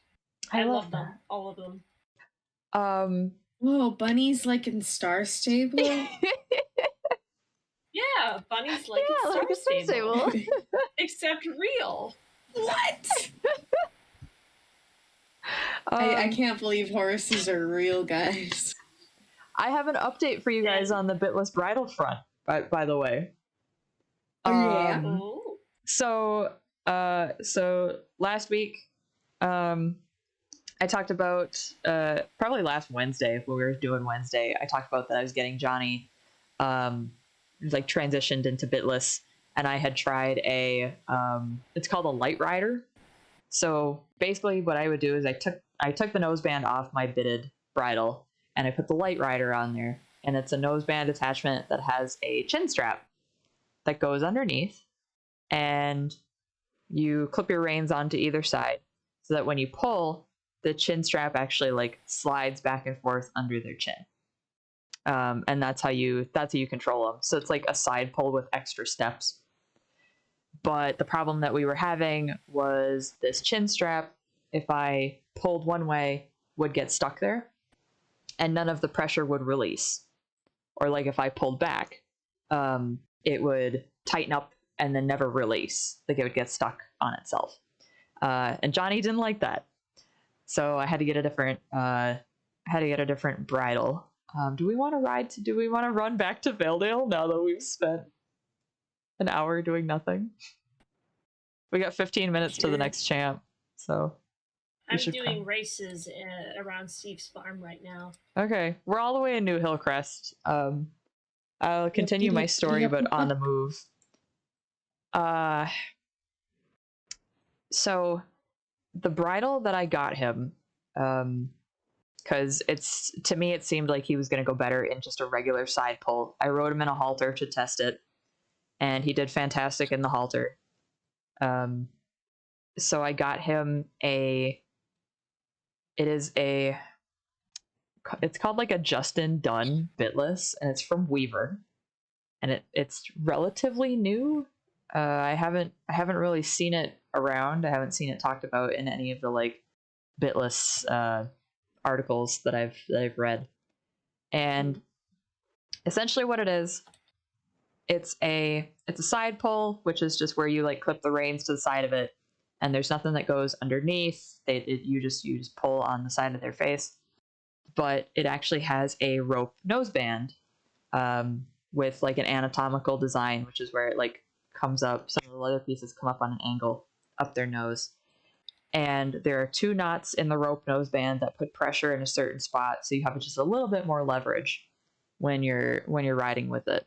I love them, all of them. Whoa, bunnies like in Star Stable? Yeah, bunnies like in Star Stable. Except real. What? I can't believe horses are real, guys. I have an update for you guys on the bitless bridle front, by the way. Yeah. So last week, I talked about, probably last Wednesday, when we were doing Wednesday, I talked about that I was getting Johnny, like transitioned into bitless, and I had tried it's called a light rider. So basically what I would do is I took the noseband off my bitted bridle, and I put the light rider on there, and it's a noseband attachment that has a chin strap that goes underneath, and you clip your reins onto either side so that when you pull, the chin strap actually like slides back and forth under their chin. And that's how you control them. So it's like a side pull with extra steps. But the problem that we were having was this chin strap, if I pulled one way, would get stuck there, and none of the pressure would release. Or like if I pulled back, it would tighten up and then never release. Like it would get stuck on itself. And Johnny didn't like that. So I had to get a different bridle. Do we want to run back to Valedale now that we've spent an hour doing nothing? We got 15 minutes to the next champ, so I'm doing races around Steve's farm right now. Okay, we're all the way in New Hillcrest. I'll continue my story, but on the move. So the bridle that I got him, because to me it seemed like he was going to go better in just a regular side pull. I rode him in a halter to test it, and he did fantastic in the halter. So I got him it's called like a Justin Dunn bitless, and it's from Weaver, and it's relatively new. I haven't really seen it around. I haven't seen it talked about in any of the like bitless articles that I've read. And essentially what it is, it's a side pull, which is just where you like clip the reins to the side of it, and there's nothing that goes underneath. You just pull on the side of their face. But it actually has a rope noseband with like an anatomical design, which is where it like comes up. Some of the leather pieces come up on an angle up their nose. And there are 2 knots in the rope noseband that put pressure in a certain spot, so you have just a little bit more leverage when you're riding with it.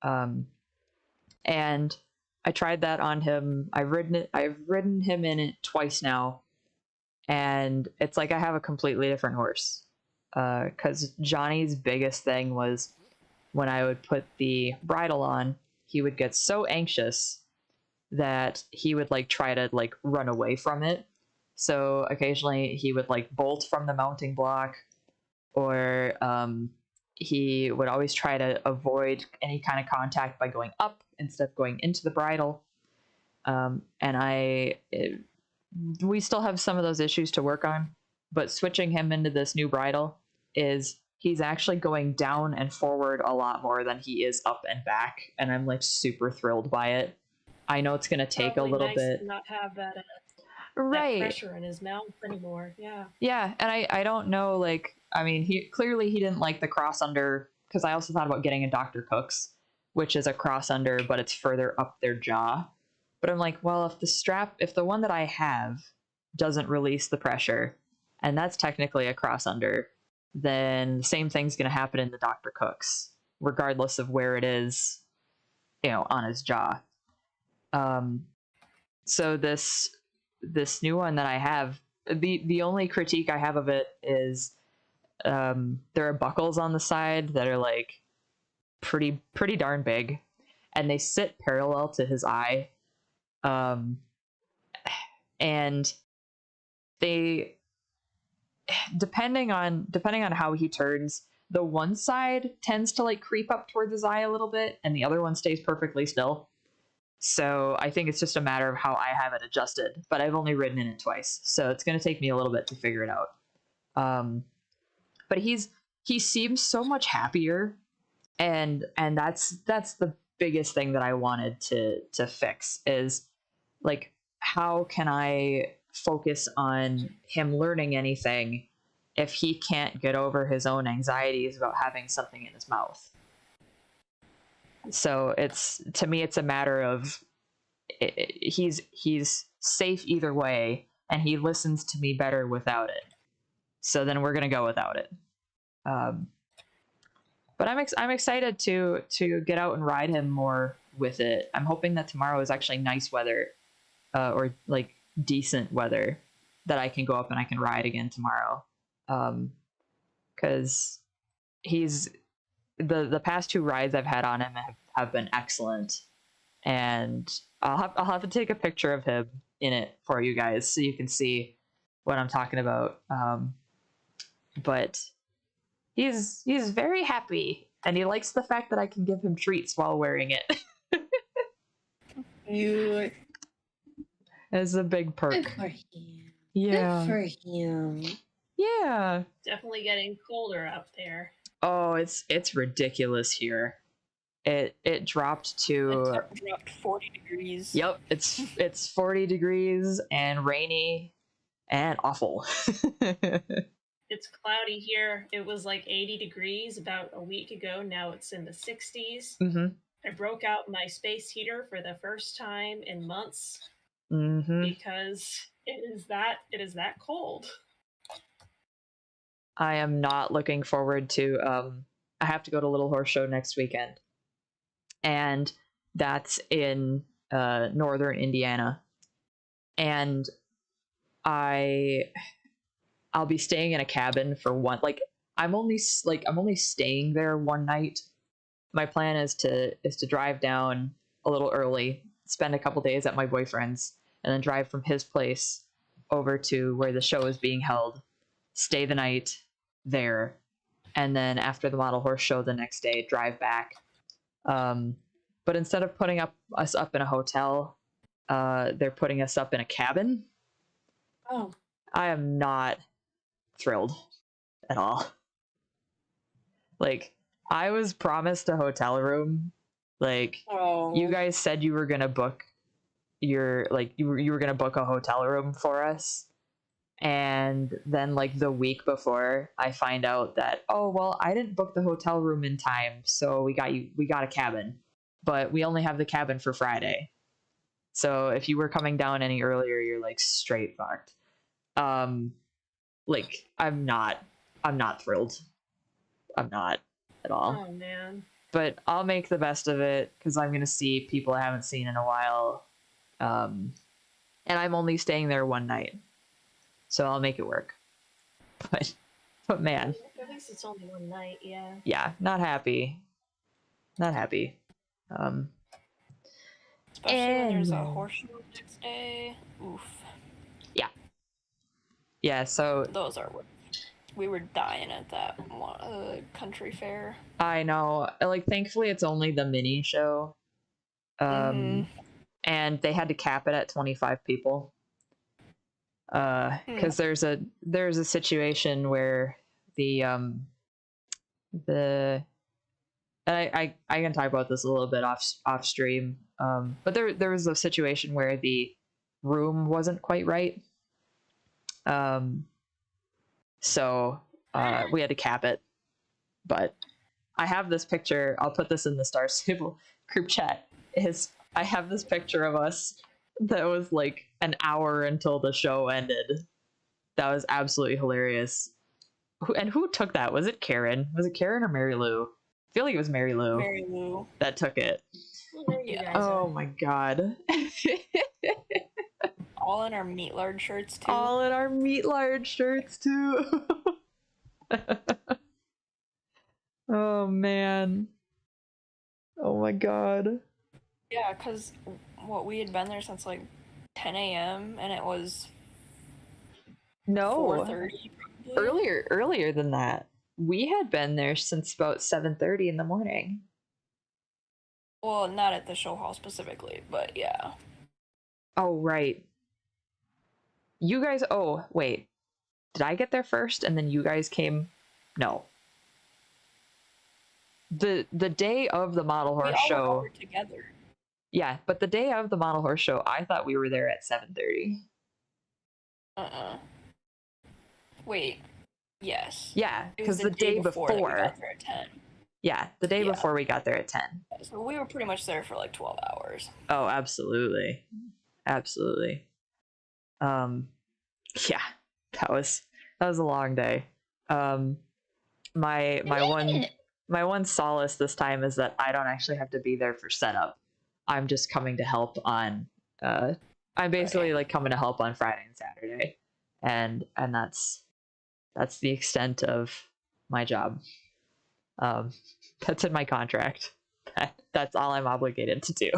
And I tried that on him. I've ridden him in it twice now, and it's like I have a completely different horse. Because Johnny's biggest thing was when I would put the bridle on, he would get so anxious that he would like try to like run away from it. So occasionally he would like bolt from the mounting block, or he would always try to avoid any kind of contact by going up instead of going into the bridle. And we still have some of those issues to work on, but switching him into this new bridle he's actually going down and forward a lot more than he is up and back, and I'm like super thrilled by it. I know it's going to take Probably a little nice bit to not have that right pressure in his mouth anymore. Yeah, and I don't know, like, I mean, he didn't like the cross under, because I also thought about getting a Dr. Cook's, which is a cross under, but it's further up their jaw. But I'm like, well, if the one that I have doesn't release the pressure, and that's technically a cross under, then the same thing's going to happen in the Dr. Cook's, regardless of where it is, on his jaw. So this new one that I have, the only critique I have of it is there are buckles on the side that are like pretty darn big, and they sit parallel to his eye. And they, depending on how he turns, the one side tends to like creep up towards his eye a little bit, and the other one stays perfectly still. So I think it's just a matter of how I have it adjusted, but I've only ridden in it twice, so it's going to take me a little bit to figure it out. But he seems so much happier, and that's the biggest thing that I wanted to fix, is like, how can I focus on him learning anything if he can't get over his own anxieties about having something in his mouth? So to me it's a matter of he's safe either way, and he listens to me better without it. So then we're gonna go without it. But I'm excited to get out and ride him more with it. I'm hoping that tomorrow is actually nice weather, or like decent weather, that I can go up and I can ride again tomorrow. Because he's the past two rides I've had on him have been excellent, and I'll have to take a picture of him in it for you guys so you can see what I'm talking about. But he's very happy, and he likes the fact that I can give him treats while wearing it. You. As a big perk. Good for him. Yeah. Good for him. Yeah. Definitely getting colder out there. Oh, it's ridiculous here. It dropped to It dropped 40 degrees. Yep, it's 40 degrees and rainy and awful. It's cloudy here. It was like 80 degrees about a week ago. Now it's in the 60s. Mm-hmm. I broke out my space heater for the first time in months, because it is that cold. I am not looking forward to I have to go to Little Horse Show next weekend, and that's in northern Indiana, and I'll be staying in a cabin for one, like I'm only staying there one night. My plan is to drive down a little early, spend a couple days at my boyfriend's, and then drive from his place over to where the show is being held, stay the night there, and then after the model horse show the next day, drive back. But instead of putting us up in a hotel, they're putting us up in a cabin. Oh. I am not thrilled at all. Like, I was promised a hotel room. Like, you guys said you were gonna book you were gonna book a hotel room for us, and then like the week before, I find out that, oh well, I didn't book the hotel room in time, so we got a cabin, but we only have the cabin for Friday. So if you were coming down any earlier, you're like straight fucked. Like, I'm not thrilled. I'm not. at all. Oh man. But I'll make the best of it because I'm gonna see people I haven't seen in a while, and I'm only staying there one night, so I'll make it work. But man, At least it's only one night. Yeah. yeah, not happy. Especially when there's a horseshoe next day. Oof. Yeah, so Those are. We were dying at that country fair. I know. Like, thankfully, it's only the mini show, and they had to cap it at 25 people. Because there's a situation where I can talk about this a little bit off stream. But there was a situation where the room wasn't quite right. So we had to cap it. But I have this picture. I'll put this in the Star Stable group chat. I have this picture of us that was like an hour until the show ended. That was absolutely hilarious. Who took that? Was it Karen? Was it Karen or Mary Lou? I feel like it was Mary Lou. Mary Lou. That took it. Well, yeah. Oh my god. All in our meat lard shirts too. All in our meat lard shirts too. Oh man. Oh my god. Yeah, because we had been there since like 10 a.m. and it was 4:30. Earlier than that. We had been there since about 7:30 in the morning. Well, not at the show hall specifically, but yeah. Oh, right. You guys, oh, wait. Did I get there first and then you guys came? No. The day of the model horse we all show. were over together. Yeah, but the day of the model horse show, I thought we were there at 7:30. Wait. Yes. Yeah, It was because the day before. that we got there at 10. Yeah, the day before we got there at 10. So we were pretty much there for like 12 hours. Oh, absolutely. Absolutely. Yeah, that was a long day. My one solace this time is that I don't actually have to be there for setup. I'm just coming to help on I'm basically like coming to help on Friday and Saturday. And that's the extent of my job. That's in my contract. That's all I'm obligated to do.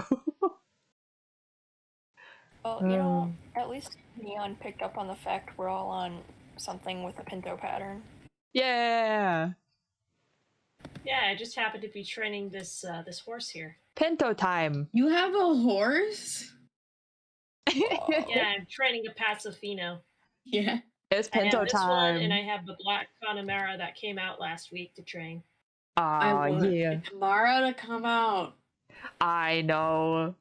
Well, you know, at least Neon picked up on the fact we're all on something with a Pinto pattern. Yeah. Yeah, I just happened to be training this horse here. Pinto time. You have a horse? Yeah, I'm training a Pasofino. Yeah. It's I have Pinto this time. one, and I have the Black Connemara that came out last week to train. I Oh, want yeah. tomorrow to come out. I know.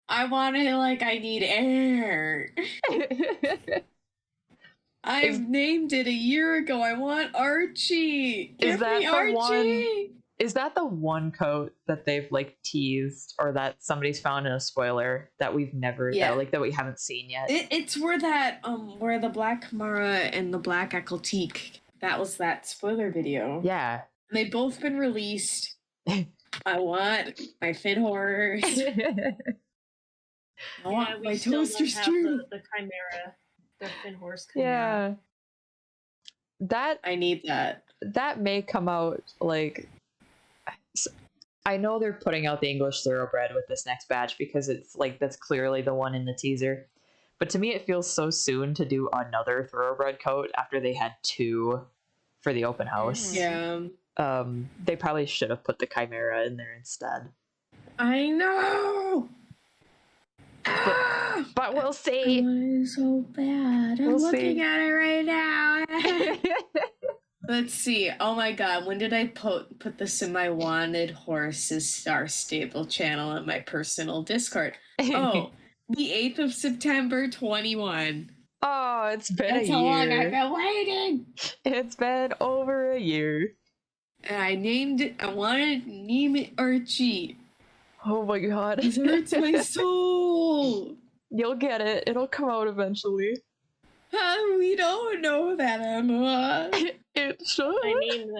I want it like I need air. I've named it a year ago. I want Archie. Give me Archie. Is that the one coat that they've like teased or that somebody's found in a spoiler that we've never that we haven't seen yet? It's where that where the Black Kamara and the Black Ekeltique, that was that spoiler video. Yeah. And they've both been released. I want my Finn horse. I want my toaster stew. The Chimera, the Finn horse Chimera. Yeah. That I need that. That may come out like. I know they're putting out the English Thoroughbred with this next batch because it's like that's clearly the one in the teaser. But to me, it feels so soon to do another Thoroughbred coat after they had 2 for the open house. Yeah. They probably should have put the Chimera in there instead. I know. But we'll see. Oh, so bad. I'm looking at it right now. Let's see. Oh my god, when did I put this in my wanted horses Star Stable channel in my personal Discord? Oh, the 8th of September 21. Oh, it's been That's a year. how long I've been waiting. It's been over a year. And I named it, I wanted to name it Archie. Oh my god. It hurts my soul. You'll get it. It'll come out eventually. We don't know that, Emma. It should. I mean,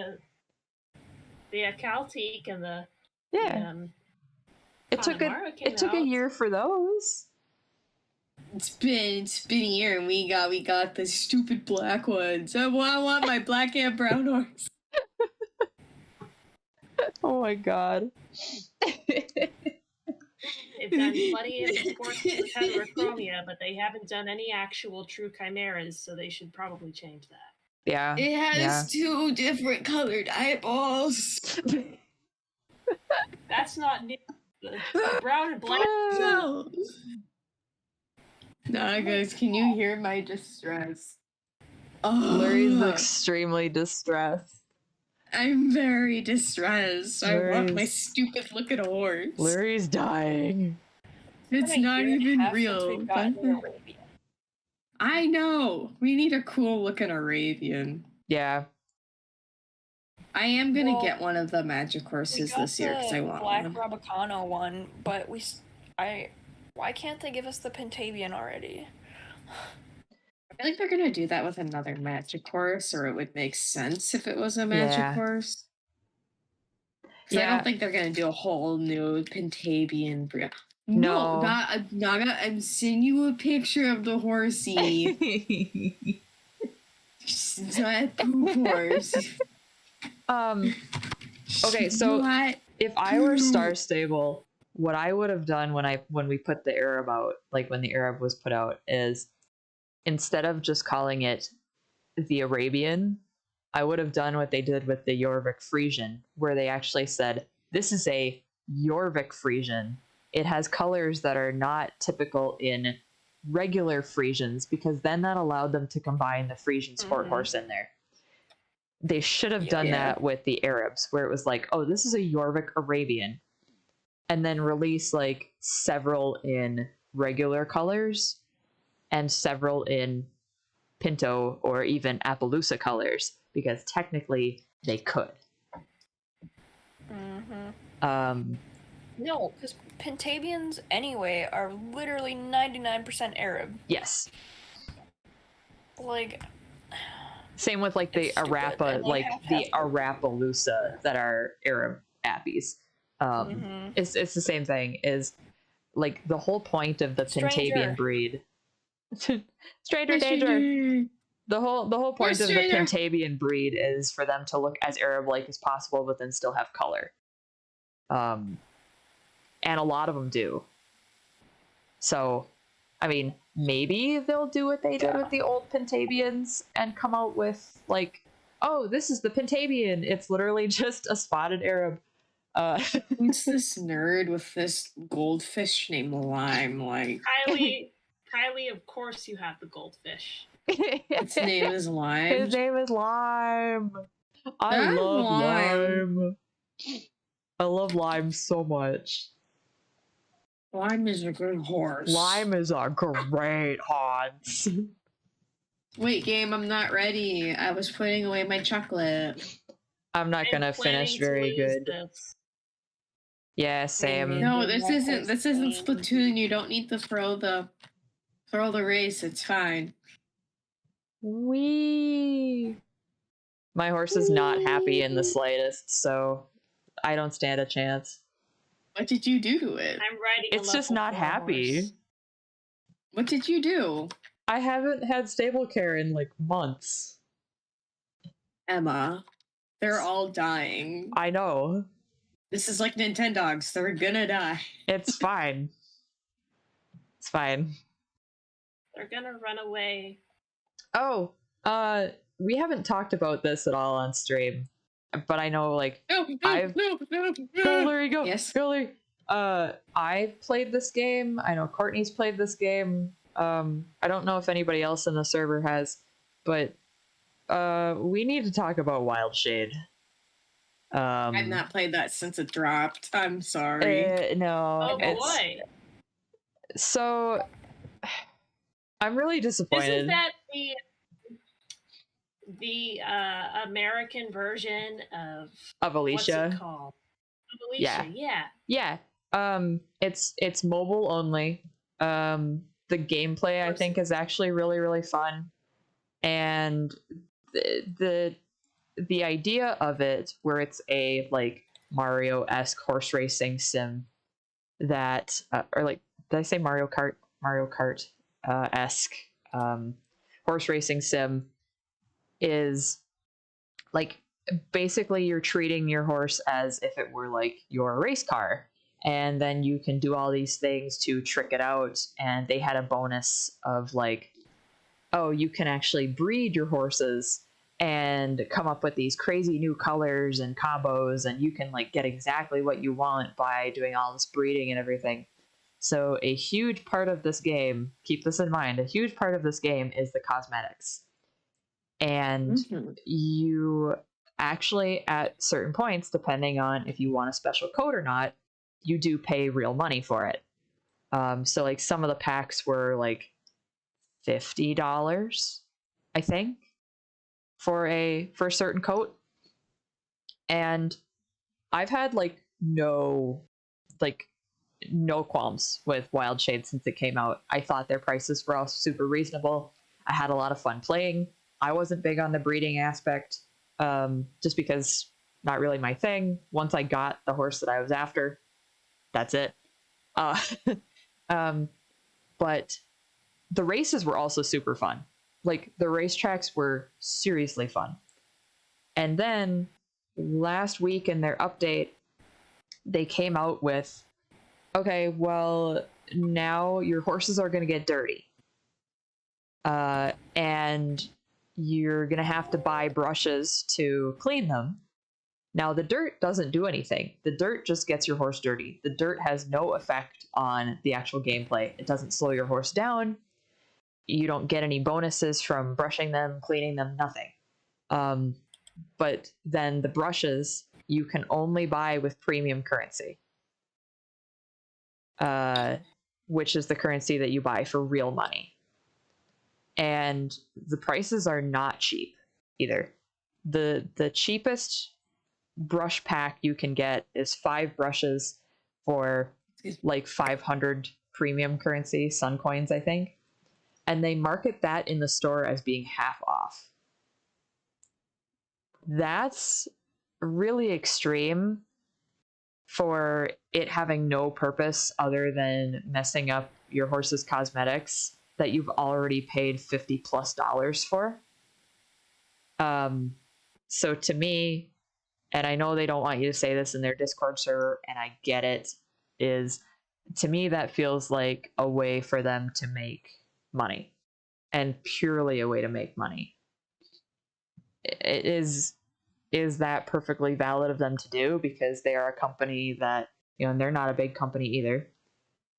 the Caltique and the it took a year for those. It's been a year, and we got the stupid black ones. I want my black and brown horse. Oh my god. They've done plenty of sports with heterochromia, but they haven't done any actual true chimeras, so they should probably change that. Yeah. It has 2 different colored eyeballs. That's not new. The brown and black. No. Nah, guys, can you hear my distress? Lurie's extremely distressed. I'm very distressed. I want my stupid looking horse. Lurie's dying. It's not even real. I know. We need a cool looking Arabian. Yeah. I am gonna get one of the magic horses this year because I want Black one. Rabicano one, but why can't they give us the Pentavian already? I feel like they're gonna do that with another magic horse, or it would make sense if it was a magic horse. Yeah. I don't think they're gonna do a whole new Pentavian breed. No, not Naga. I'm sending you a picture of the horsey. It's not a poop horse. Okay, so if I were Star Stable, what I would have done when we put the Arab out, like when the Arab was put out, is instead of just calling it the Arabian, I would have done what they did with the Jorvik Frisian, where they actually said, this is a Jorvik Frisian. It has colors that are not typical in regular Frisians, because then that allowed them to combine the Frisian sport horse in there. They should have done that with the Arabs, where it was like, oh, this is a Jorvik Arabian, and then release like several in regular colors and several in Pinto or even Appaloosa colors, because technically they could. No, because Pentavians anyway are literally 99% Arab. Yes. Like, same with like the Arapa, like the Arapaloosa that are Arab Appies. It's the same thing. Is like the whole point of the Pentavian breed. Stranger danger. The whole point of the Pentavian breed is for them to look as Arab-like as possible, but then still have color. And a lot of them do. So, I mean, maybe they'll do what they did with the old Pentavians and come out with like, oh, this is the Pentavian. It's literally just a spotted Arab. Who's this nerd with this goldfish named Lime? Like Kylie, of course you have the goldfish. Its name is Lime. His name is Lime. I love Lime. I love Lime so much. Lime is a good horse. Lime is a great horse. Wait, game, I'm not ready. I was putting away my chocolate. I'm not gonna finish very good. This. Yeah, same. No, this isn't Splatoon. You don't need to throw the race. It's fine. Wee. My horse is not happy in the slightest, so I don't stand a chance. What did you do to it? I'm riding. It's just not happy. Horse. What did you do? I haven't had stable care in like months. Emma, they're all dying. I know. This is like Nintendogs. They're gonna die. It's fine. It's fine. They're gonna run away. Oh, we haven't talked about this at all on stream, but I know, like, No. Go, Larry, go. Yes. Go, Larry. I've played this game. I know Courtney's played this game. I don't know if anybody else in the server has, but we need to talk about Wild Shade. I've not played that since it dropped. I'm sorry. No. Oh boy. So I'm really disappointed. Isn't that the American version of Alicia? What's it called? Of Alicia, yeah. It's mobile only. The gameplay I think is actually really, really fun, and the the idea of it, where it's a like Mario-esque horse racing sim that, or like, did I say Mario Kart? Mario Kart esque horse racing sim is like basically you're treating your horse as if it were like your race car, and then you can do all these things to trick it out. And they had a bonus of like, oh, you can actually breed your horses and come up with these crazy new colors and combos, and you can like get exactly what you want by doing all this breeding and everything. So a huge part of this game, keep this in mind, a huge part of this game is the cosmetics. And you actually, at certain points, depending on if you want a special coat or not, you do pay real money for it. So like some of the packs were like $50, I think, for a certain coat. And I've had like no qualms with Wild Shade since it came out. I thought their prices were all super reasonable. I had a lot of fun playing. I wasn't big on the breeding aspect, just because not really my thing. Once I got the horse that I was after, that's it. But the races were also super fun. Like, the racetracks were seriously fun. And then last week in their update, they came out with, okay, well, now your horses are going to get dirty. And you're going to have to buy brushes to clean them. Now, the dirt doesn't do anything. The dirt just gets your horse dirty. The dirt has no effect on the actual gameplay. It doesn't slow your horse down. You don't get any bonuses from brushing them, cleaning them, nothing. But then the brushes you can only buy with premium currency, which is the currency that you buy for real money. And the prices are not cheap either. The cheapest brush pack you can get is 5 brushes for like 500 premium currency, Sun Coins, I think. And they market that in the store as being half off. That's really extreme for it having no purpose other than messing up your horse's cosmetics that you've already paid $50+ for. So to me, and I know they don't want you to say this in their Discord server, and I get it, is to me that feels like a way for them to make money, and purely a way to make money. It is that perfectly valid of them to do, because they are a company that, and they're not a big company either.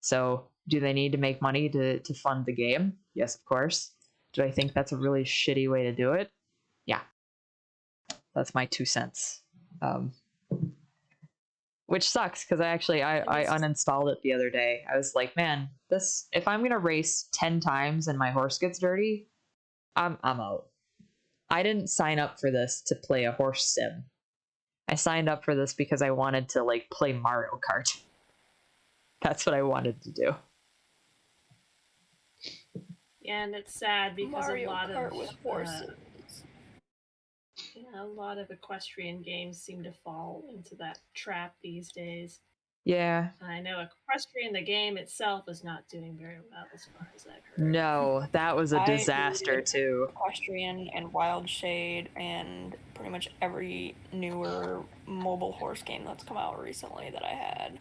So do they need to make money to fund the game? Yes, of course. Do I think that's a really shitty way to do it? Yeah. That's my 2 cents. Which sucks, because I uninstalled it the other day. I was like, man, this, if I'm gonna race 10 times and my horse gets dirty, I'm out. I didn't sign up for this to play a horse sim. I signed up for this because I wanted to like play Mario Kart. That's what I wanted to do. Yeah, and it's sad because Mario a lot Kart of with horses. A lot of equestrian games seem to fall into that trap these days. Yeah. I know Equestrian, the game itself, is not doing very well as far as I've heard. No, that was a disaster too. Equestrian and Wild Shade and pretty much every newer mobile horse game that's come out recently that I had.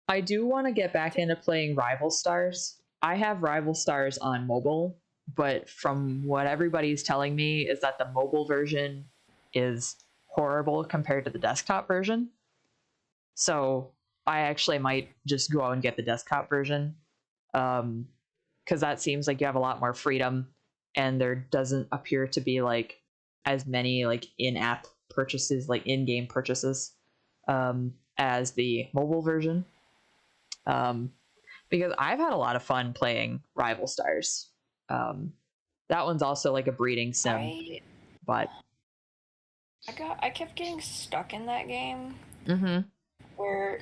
I do want to get back into playing Rival Stars. I have Rival Stars on mobile, but from what everybody's telling me is that the mobile version is horrible compared to the desktop version. So I actually might just go out and get the desktop version, because that seems like you have a lot more freedom, and there doesn't appear to be like as many like in-app purchases, like in-game purchases, as the mobile version. Because I've had a lot of fun playing Rival Stars. That one's also like a breeding sim, but I kept getting stuck in that game. Mm-hmm. Where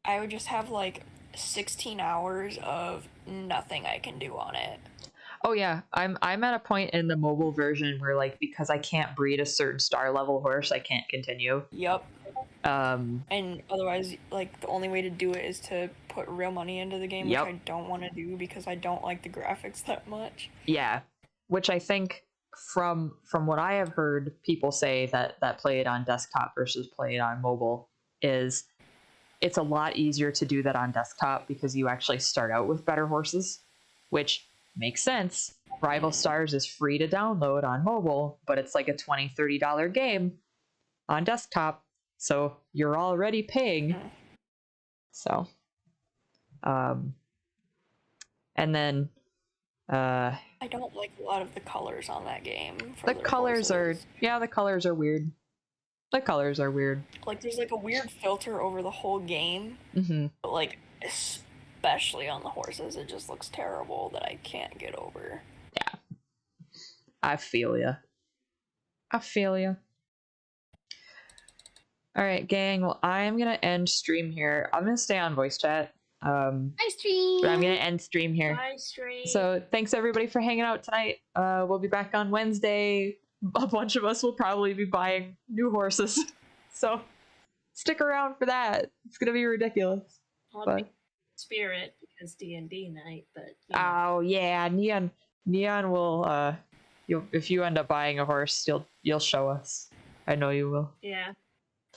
I would just have like 16 hours of nothing I can do on it. Oh yeah, I'm at a point in the mobile version where like because I can't breed a certain star level horse, I can't continue. Yep. And otherwise, like the only way to do it is to put real money into the game, which I don't want to do because I don't like the graphics that much. Yeah, which I think from what I have heard people say that play it on desktop versus play it on mobile is it's a lot easier to do that on desktop because you actually start out with better horses, which makes sense. Rival Stars is free to download on mobile, but it's like a $20-$30 game on desktop, so you're already paying. So and then I don't like a lot of the colors on that game. The colors are weird. The colors are weird. Like there's like a weird filter over the whole game. But like especially on the horses, it just looks terrible that I can't get over. Yeah. I feel ya. All right, gang. Well, I'm gonna end stream here. I'm gonna stay on voice chat. Hi, stream. But I'm gonna end stream here. Bye, stream. So thanks everybody for hanging out tonight. We'll be back on Wednesday. A bunch of us will probably be buying new horses, so stick around for that. It's gonna be ridiculous. I'll be Spirit because D&D night, but oh yeah, Neon will. If you end up buying a horse, you'll show us. I know you will. Yeah,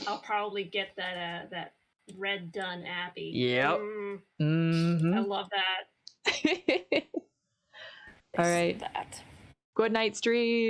I'll probably get that Red Dun Abbey. Yep. I love that. All right. Good night, stream.